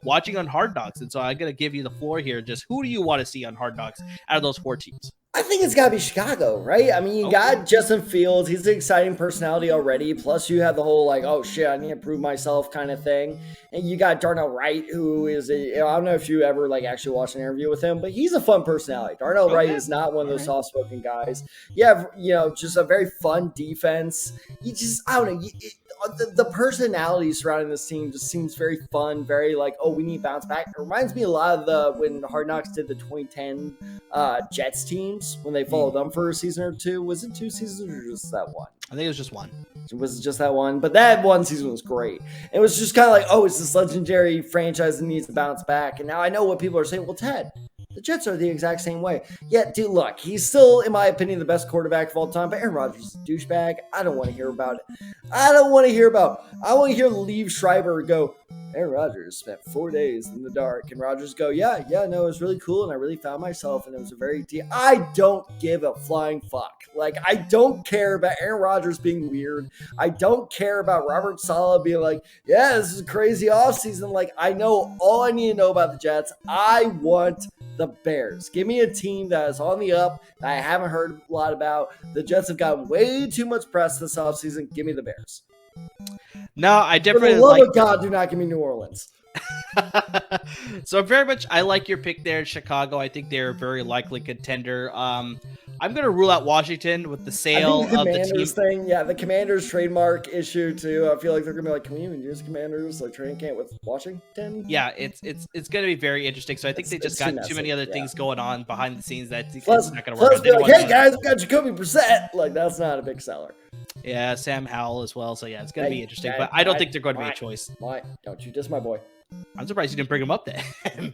[SPEAKER 1] watching on Hard Knocks. And so I'm going to give you the floor here. Just who do you want to see on Hard Knocks out of those 4 teams?
[SPEAKER 2] I think it's got to be Chicago, right? I mean, you got Justin Fields. He's an exciting personality already. Plus, you have the whole, like, oh, shit, I need to prove myself kind of thing. And you got Darnell Wright, who is I don't know if you ever, like, actually watched an interview with him, but he's a fun personality. Darnell Wright is not one of those soft-spoken guys. You have, just a very fun defense. I don't know. The personality surrounding this team just seems very fun, very like, oh, we need to bounce back. It reminds me a lot of when Hard Knocks did the 2010 Jets teams when they followed them for a season or 2. Was it 2 seasons or just that one?
[SPEAKER 1] I think it was just one.
[SPEAKER 2] It was just that one, but that one season was great. It was just kind of like, oh, it's this legendary franchise that needs to bounce back. And now I know what people are saying. Well, Ted, the Jets are the exact same way. Yeah, dude, look, he's still, in my opinion, the best quarterback of all time, but Aaron Rodgers is a douchebag. I don't want to hear about it. I want to hear Liev Schreiber go, Aaron Rodgers spent 4 days in the dark, and Rodgers go, yeah, no, it was really cool, and I really found myself, and it was a very deep. I don't give a flying fuck. Like, I don't care about Aaron Rodgers being weird. I don't care about Robert Saleh being like, yeah, this is a crazy offseason. Like, I know all I need to know about the Jets. I want the Bears. Give me a team that is on the up that I haven't heard a lot about. The Jets have gotten way too much press this offseason. Give me the Bears.
[SPEAKER 1] No, I definitely
[SPEAKER 2] For the love of God, do not give me New Orleans.
[SPEAKER 1] So I like your pick there in Chicago. I think they're a very likely contender. I'm going to rule out Washington with the sale
[SPEAKER 2] I think the
[SPEAKER 1] of the team.
[SPEAKER 2] Commanders thing, yeah, the Commanders trademark issue too. I feel like they're gonna be like, can we even use Commanders like training camp with Washington?
[SPEAKER 1] Yeah, it's going to be very interesting. So I think they just got too many other things going on behind the scenes that it's not going to work.
[SPEAKER 2] Plus, be like, hey guys, we got Jacoby Brissett. Like that's not a big seller.
[SPEAKER 1] Yeah, Sam Howell as well. So yeah, it's going to be interesting. But I don't think they're going to be a choice.
[SPEAKER 2] Why don't you diss my boy?
[SPEAKER 1] I'm surprised you didn't bring him up then.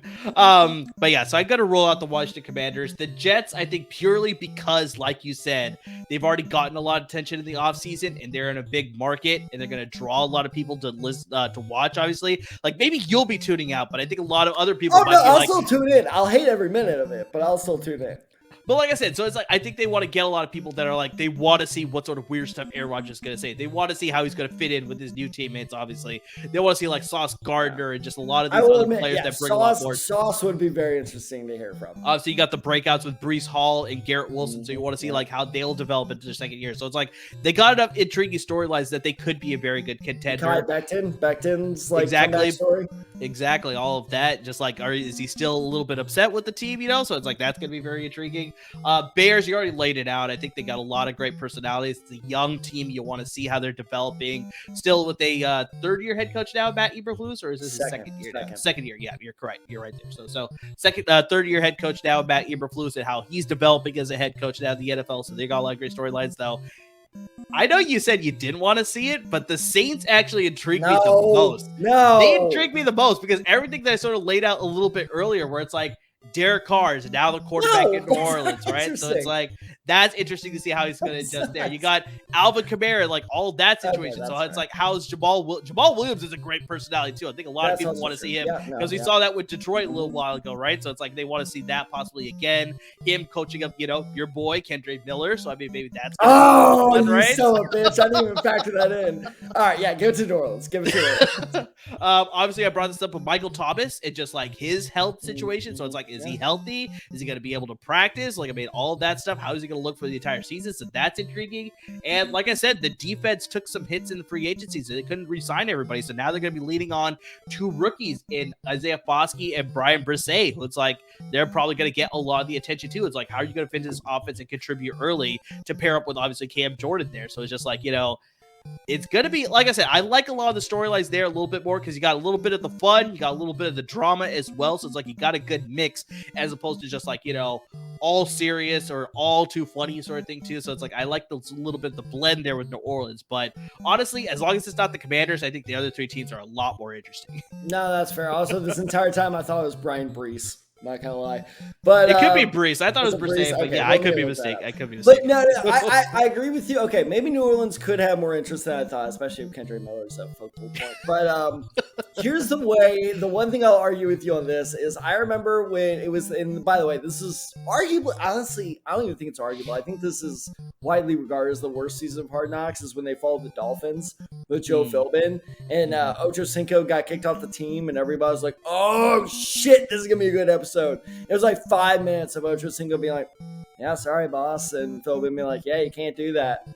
[SPEAKER 1] But yeah, so I got to roll out the Washington Commanders. The Jets, I think purely because, like you said, they've already gotten a lot of attention in the offseason and they're in a big market and they're going to draw a lot of people to listen, to watch, obviously. Like maybe you'll be tuning out, but I think a lot of other people might be
[SPEAKER 2] I'll still tune in. I'll hate every minute of it, but I'll still tune in.
[SPEAKER 1] But like I said, so it's like I think they want to get a lot of people that are like they want to see what sort of weird stuff Aaron Rodgers is going to say. They want to see how he's going to fit in with his new teammates. Obviously, they want to see like Sauce Gardner and just a lot of these other players that bring a lot more.
[SPEAKER 2] Sauce would be very interesting to hear from.
[SPEAKER 1] So you got the breakouts with Breece Hall and Garrett Wilson. So you want to see like how they'll develop into their second year. So it's like they got enough intriguing storylines that they could be a very good contender.
[SPEAKER 2] Becton's like
[SPEAKER 1] exactly all of that. Just like is he still a little bit upset with the team? So it's like that's going to be very intriguing. Bears, you already laid it out. I think they got a lot of great personalities. It's a young team. You want to see how they're developing. Still with a third-year head coach now, Matt Eberflus, or is this his second year now? Second year, yeah, you're correct. You're right there. So third-year head coach now, Matt Eberflus, and how he's developing as a head coach now in the NFL. So they got a lot of great storylines, though. I know you said you didn't want to see it, but the Saints actually intrigued me the most. They intrigued me the most because everything that I sort of laid out a little bit earlier, where it's like, Derek Carr is now the quarterback in New Orleans, right? So it's like that's interesting to see how he's going to adjust there. You got Alvin Kamara, like all that situation. So it's like, how's Jamal Williams is a great personality too. I think a lot of people want to see him because we saw that with Detroit a little while ago, right? So it's like they want to see that possibly again. Him coaching up, your boy Kendrick Miller. So I mean, maybe that's
[SPEAKER 2] fun, right? You son of a bitch! I didn't even factor that in. All right, yeah, give it to New Orleans. Give it to New Orleans.
[SPEAKER 1] Obviously, I brought this up with Michael Thomas and just like his health situation. So it's like, is he healthy? Is he going to be able to practice? Like, I mean, all of that stuff. How is he going to look for the entire season? So that's intriguing. And like I said, the defense took some hits in the free agency, so they couldn't re-sign everybody. So now they're going to be leaning on two rookies in Isaiah Foskey and Brian Brisset, who it's like they're probably going to get a lot of the attention too. It's like, how are you going to finish this offense and contribute early to pair up with obviously Cam Jordan there? So it's just like, it's going to be, like I said, I like a lot of the storylines there a little bit more because you got a little bit of the fun, you got a little bit of the drama as well. So it's like you got a good mix as opposed to just like, all serious or all too funny sort of thing too. So it's like I like the little bit of the blend there with New Orleans. But honestly, as long as it's not the Commanders, I think the other three teams are a lot more interesting.
[SPEAKER 2] No, that's fair. Also, this entire time I thought it was Brian Brees. Not gonna lie, but
[SPEAKER 1] it could be Brees. I thought it was Brees, but yeah, I could be mistaken.
[SPEAKER 2] But no, I agree with you. Okay, maybe New Orleans could have more interest than I thought, especially if Kendrick Miller's a focal point. But here's the one thing I'll argue with you on this is I remember when it was by the way, this is arguably, honestly, I don't even think it's arguable. I think this is widely regarded as the worst season of Hard Knocks is when they followed the Dolphins with Joe Philbin and Ocho Cinco got kicked off the team and everybody was like, oh shit, this is gonna be a good episode. It was like 5 minutes of Ocho Cinco being like, yeah, sorry, boss. And Phil being like, yeah, you can't do that.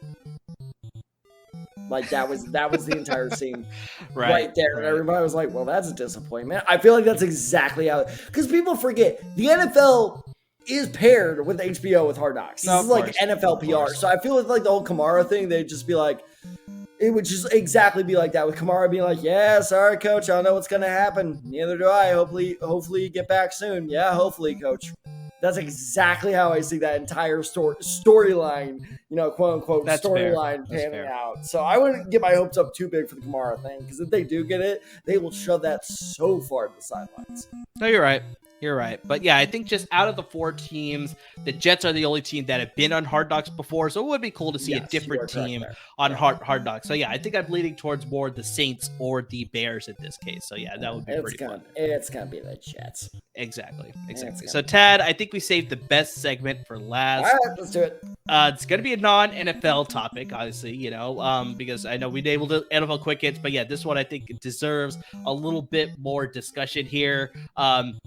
[SPEAKER 2] Like that was the entire scene right there. Right. And everybody was like, well, that's a disappointment. I feel like that's exactly how, because people forget the NFL is paired with HBO with Hard Knocks. This is like NFL PR. So I feel like the whole Kamara thing, they'd just be like, it would just exactly be like that with Kamara being like, yeah, sorry, coach. I don't know what's going to happen. Neither do I. Hopefully you get back soon. Yeah, hopefully, coach. That's exactly how I see that entire storyline, quote unquote, storyline panning out. So I wouldn't get my hopes up too big for the Kamara thing because if they do get it, they will shove that so far to the sidelines.
[SPEAKER 1] No, you're right. You're right. But yeah, I think just out of the four teams, the Jets are the only team that have been on Hard Knocks before. So it would be cool to see a different team on Hard Knocks. So yeah, I think I'm leaning towards more the Saints or the Bears in this case. So yeah, that would be pretty fun.
[SPEAKER 2] It's going to be the Jets.
[SPEAKER 1] Exactly. So Tad, I think we saved the best segment for last.
[SPEAKER 2] All right, let's do it.
[SPEAKER 1] It's going to be a non-NFL topic, obviously, because I know we able to NFL quick hits, but yeah, this one I think deserves a little bit more discussion here.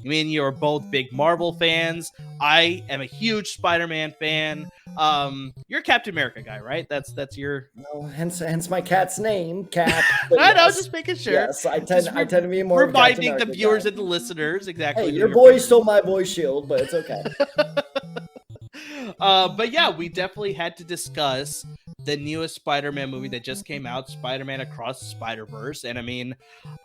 [SPEAKER 1] Me and you India are both big Marvel fans. I am a huge Spider-Man fan. You're a Captain America guy, right? That's your.
[SPEAKER 2] No, hence my cat's name, Cap.
[SPEAKER 1] I know, just making sure.
[SPEAKER 2] Yes, I tend to be more
[SPEAKER 1] reminding the viewers and the listeners exactly.
[SPEAKER 2] Hey, your boy stole my boy's shield, but it's okay.
[SPEAKER 1] But yeah, we definitely had to discuss the newest Spider-Man movie that just came out, Spider-Man Across the Spider-Verse. And I mean,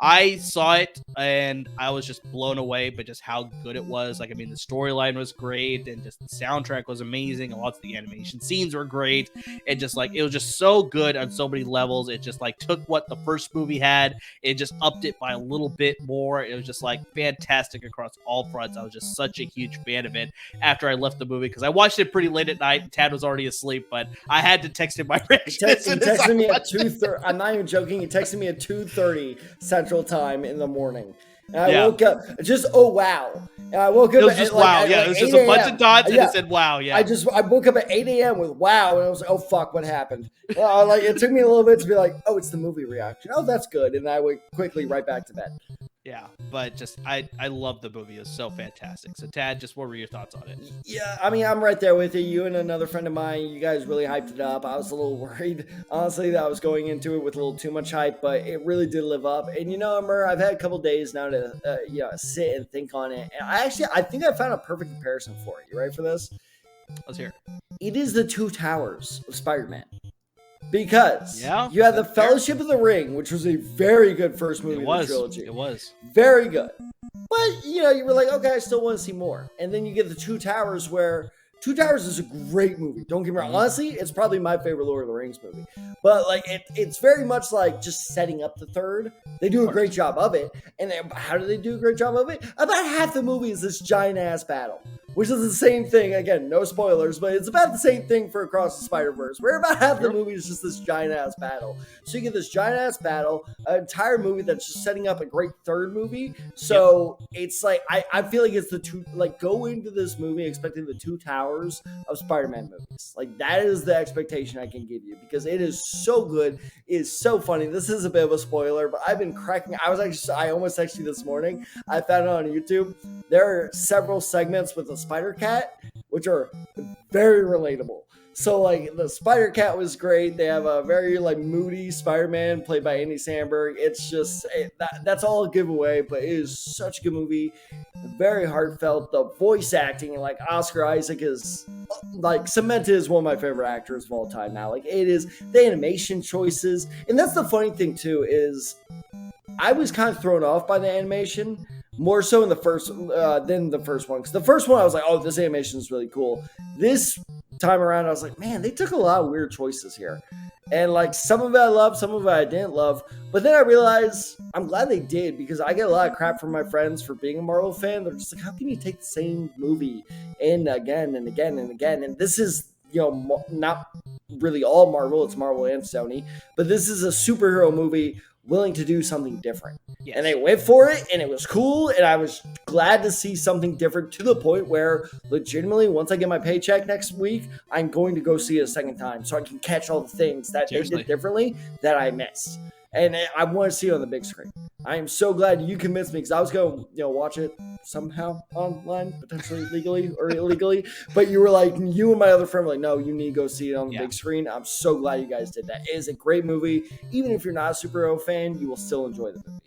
[SPEAKER 1] I saw it and I was just blown away by just how good it was. Like, I mean, the storyline was great and just the soundtrack was amazing. And lots of the animation scenes were great. And just like, it was just so good on so many levels. It just like took what the first movie had, it just upped it by a little bit more. It was just like fantastic across all fronts. I was just such a huge fan of it after I left the movie because I watched it pretty late at night and Tad was already asleep, but I had to text him my reaction.
[SPEAKER 2] He texted me at 2:30. I'm not even joking. He texted me at 2:30 Central Time in the morning. And I woke up just, oh, wow. And I woke up
[SPEAKER 1] it was just wow. Yeah, it was just a bunch of dots and it said wow. Yeah.
[SPEAKER 2] I woke up at 8 a.m. with wow. And I was like, oh, fuck, what happened? Like, it took me a little bit to be like, oh, it's the movie reaction. Oh, that's good. And I went quickly right back to bed.
[SPEAKER 1] Yeah, but just I love the movie. It's so fantastic. So Tad, just what were your thoughts on it?
[SPEAKER 2] Yeah, I mean, I'm right there with you. You and another friend of mine, you guys really hyped it up. I was a little worried, honestly, that I was going into it with a little too much hype, but it really did live up. And you know, Amr, I've had a couple days now to sit and think on it. And I think I found a perfect comparison for it. You ready for this?
[SPEAKER 1] Let's hear it.
[SPEAKER 2] It is the Two Towers of Spider-Man. Because you had the Fellowship of the Ring, which was a very good first movie in the trilogy.
[SPEAKER 1] It was.
[SPEAKER 2] Very good. But, you were like, okay, I still want to see more. And then you get the Two Towers, where Two Towers is a great movie. Don't get me wrong. Honestly, it's probably my favorite Lord of the Rings movie. But, like, it's very much like just setting up the third. They do a great job of it. And how do they do a great job of it? About half the movie is this giant-ass battle. Which is the same thing, again, no spoilers, but it's about the same thing for Across the Spider-Verse, where about half the movie is just this giant-ass battle. So you get this giant-ass battle, an entire movie that's just setting up a great third movie. So it's like, I feel like it's the two, like, go into this movie expecting the Two Towers of Spider-Man movies. Like, that is the expectation I can give you, because it is so good, it is so funny. This is a bit of a spoiler, but I've been cracking, I almost texted you this morning, I found it on YouTube. There are several segments with a Spider-Cat, which are very relatable. So, like, the Spider-Cat was great. They have a very, like, moody Spider-Man played by Andy Samberg. It's just, that's all a giveaway, but it is such a good movie. Very heartfelt. The voice acting, like, Oscar Isaac is, like, cemented as one of my favorite actors of all time now. Like, it is, the animation choices. And that's the funny thing, too, is I was kind of thrown off by the animation. More so in the first than the first one. Because the first one, I was like, oh, this animation is really cool. This time around, I was like, man, they took a lot of weird choices here. And, like, some of it I loved, some of it I didn't love. But then I realized I'm glad they did, because I get a lot of crap from my friends for being a Marvel fan. They're just like, how can you take the same movie and again and again and again? And this is, not really all Marvel. It's Marvel and Sony. But this is a superhero movie willing to do something different. Yes. And they went for it, and it was cool, and I was glad to see something different, to the point where, legitimately, once I get my paycheck next week, I'm going to go see it a second time so I can catch all the things that they did differently that I missed. And I want to see it on the big screen. I am so glad you convinced me, because I was going to watch it somehow online, potentially legally or illegally. But you were like, you and my other friend were like, no, you need to go see it on the big screen. I'm so glad you guys did that. It is a great movie. Even if you're not a superhero fan, you will still enjoy the movie.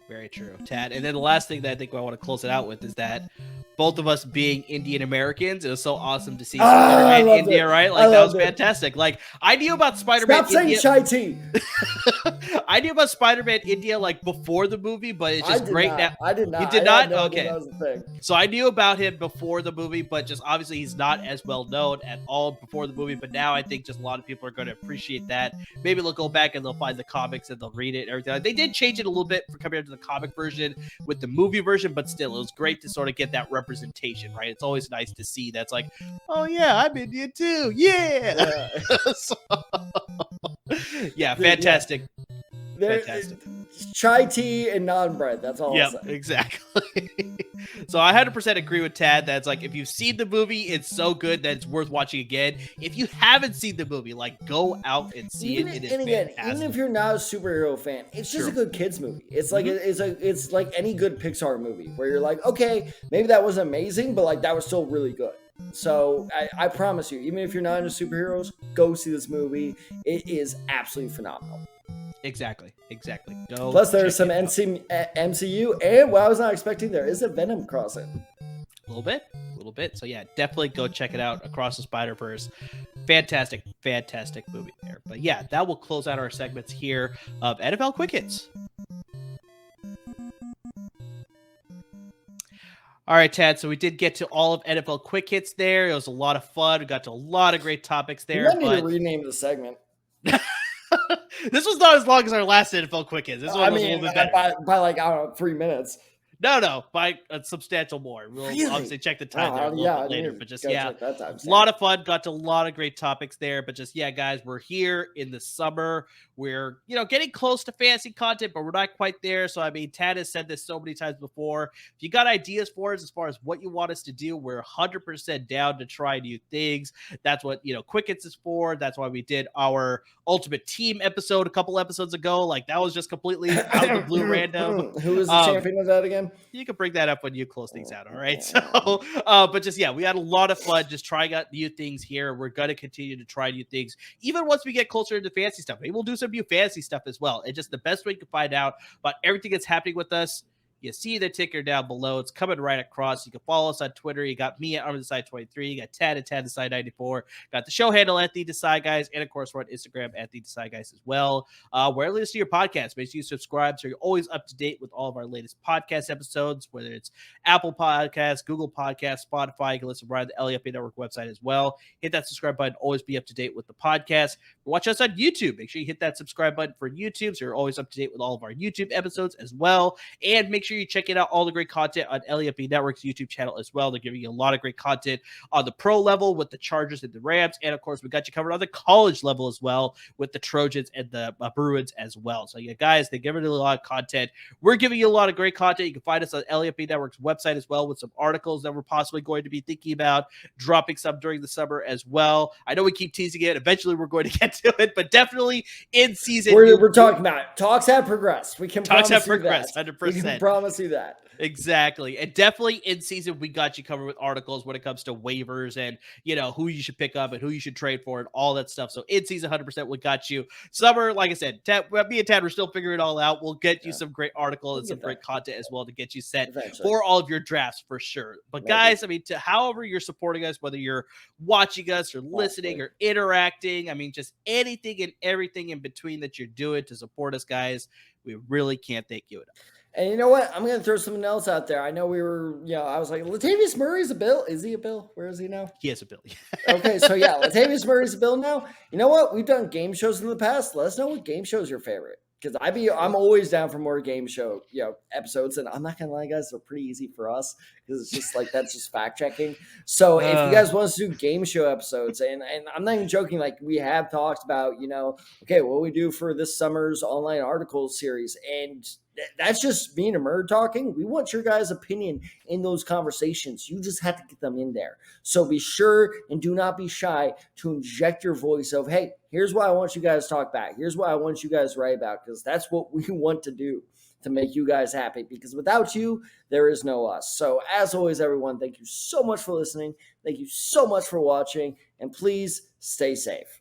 [SPEAKER 1] Very true, Tad. And then the last thing that I think I want to close it out with is that both of us being Indian Americans, it was so awesome to see Spider-Man India, right? Like, that was fantastic. Like, I knew about Spider-Man India.
[SPEAKER 2] Stop saying chai tea.
[SPEAKER 1] I knew about Spider-Man India, like, before the movie, but it's just great now.
[SPEAKER 2] I did not.
[SPEAKER 1] You did not? Okay.
[SPEAKER 2] That was the thing.
[SPEAKER 1] So I knew about him before the movie, but just obviously he's not as well known at all before the movie. But now I think just a lot of people are going to appreciate that. Maybe they'll go back and they'll find the comics and they'll read it and everything. They did change it a little bit compared to the comic version with the movie version, but still, it was great to sort of get that representation, right? It's always nice to see that's like, oh yeah, I'm Indian too. Yeah. So, yeah, fantastic. Fantastic.
[SPEAKER 2] chai tea and non-bread. That's all I'll
[SPEAKER 1] Yep,
[SPEAKER 2] say.
[SPEAKER 1] exactly. So I 100% agree with Tad. That's like, if you've seen the movie, it's so good that it's worth watching again. If you haven't seen the movie, like, go out and see it. It is fantastic.
[SPEAKER 2] Even if you're not a superhero fan, it's just a good kids movie. It's like it's like any good Pixar movie where you're like, okay, maybe that was amazing, but like that was still really good. So I promise you, even if you're not into superheroes, go see this movie. It is absolutely phenomenal.
[SPEAKER 1] Exactly. Go.
[SPEAKER 2] Plus, there's some MCU, and what I was not expecting, there is a Venom crossing.
[SPEAKER 1] A little bit. So yeah, definitely go check it out. Across the Spider-Verse. Fantastic movie there. But yeah, that will close out our segments here of NFL Quick Hits. All right, Tad. So we did get to all of NFL Quick Hits there. It was a lot of fun. We got to a lot of great topics there.
[SPEAKER 2] You might need to rename the segment.
[SPEAKER 1] This was not as long as our last NFL Quick Hits. This one was a little bit better.
[SPEAKER 2] By like, I don't know, 3 minutes.
[SPEAKER 1] No, by a substantial more. We'll obviously check the time there a little bit later. But just, yeah, a lot of fun. Got to a lot of great topics there. But just, yeah, guys, we're here in the summer. We're, getting close to fantasy content, but we're not quite there. So, I mean, Tad has said this so many times before. If you got ideas for us as far as what you want us to do, we're 100% down to try new things. That's what, Quick Hits is for. That's why we did our Ultimate Team episode a couple episodes ago. Like, that was just completely out of the blue random.
[SPEAKER 2] Who was the champion of that again?
[SPEAKER 1] You can bring that up when you close things out. All right. So, but just, yeah, we had a lot of fun just trying out new things here. We're going to continue to try new things. Even once we get closer into fantasy stuff, maybe we'll do some new fantasy stuff as well. And just the best way you can find out about everything that's happening with us, you see the ticker down below. It's coming right across. You can follow us on Twitter. You got me at ArmTheSide23. You got Tad at TadTheSide94. Got the show handle at TheDecideGuys. And, of course, we're on Instagram at TheDecideGuys as well. Wherever you listen to your podcast, make sure you subscribe so you're always up to date with all of our latest podcast episodes, whether it's Apple Podcasts, Google Podcasts, Spotify. You can listen right on the LAFA Network website as well. Hit that subscribe button. Always be up to date with the podcast. Watch us on YouTube. Make sure you hit that subscribe button for YouTube so you're always up to date with all of our YouTube episodes as well. And make sure you're checking out all the great content on LAFB Network's YouTube channel as well. They're giving you a lot of great content on the pro level with the Chargers and the Rams. And, of course, we got you covered on the college level as well with the Trojans and the Bruins as well. So, yeah, guys, they're giving you a lot of content. We're giving you a lot of great content. You can find us on LAFB Network's website as well with some articles that we're possibly going to be thinking about dropping some during the summer as well. I know we keep teasing it. Eventually, we're going to get to it, but definitely in season.
[SPEAKER 2] We're talking about it. Talks have progressed. We can
[SPEAKER 1] talks
[SPEAKER 2] have
[SPEAKER 1] progressed, 100%.
[SPEAKER 2] We can promise you that.
[SPEAKER 1] Exactly. And definitely in season, we got you covered with articles when it comes to waivers and, who you should pick up and who you should trade for and all that stuff. So in season, 100%, we got you. Summer, like I said, me and Tad, we're still figuring it all out. We'll get you some great articles and some great content as well to get you set for all of your drafts for sure. But guys, I mean, however you're supporting us, whether you're watching us or listening or interacting, I mean, just anything and everything in between that you're doing to support us, guys, we really can't thank you enough.
[SPEAKER 2] And you know what? I'm going to throw something else out there. I know we were, I was like, Latavius Murray's a Bill. Is he a Bill? Where is he now?
[SPEAKER 1] He is a Bill.
[SPEAKER 2] Okay, so yeah, Latavius Murray's a Bill now. You know what? We've done game shows in the past. Let us know what game show is your favorite. Because I'm always down for more game show, episodes. And I'm not going to lie, guys, they're pretty easy for us. Because it's just like, that's just fact checking. So if you guys want us to do game show episodes, and I'm not even joking, like we have talked about, okay, what we do for this summer's online article series. And that's just me and Amir talking. We want your guys' opinion in those conversations. You just have to get them in there. So be sure and do not be shy to inject your voice of, hey, here's what I want you guys to talk about. Here's what I want you guys to write about, because that's what we want to do to make you guys happy, because without you, there is no us. So as always, everyone, thank you so much for listening. Thank you so much for watching, and please stay safe.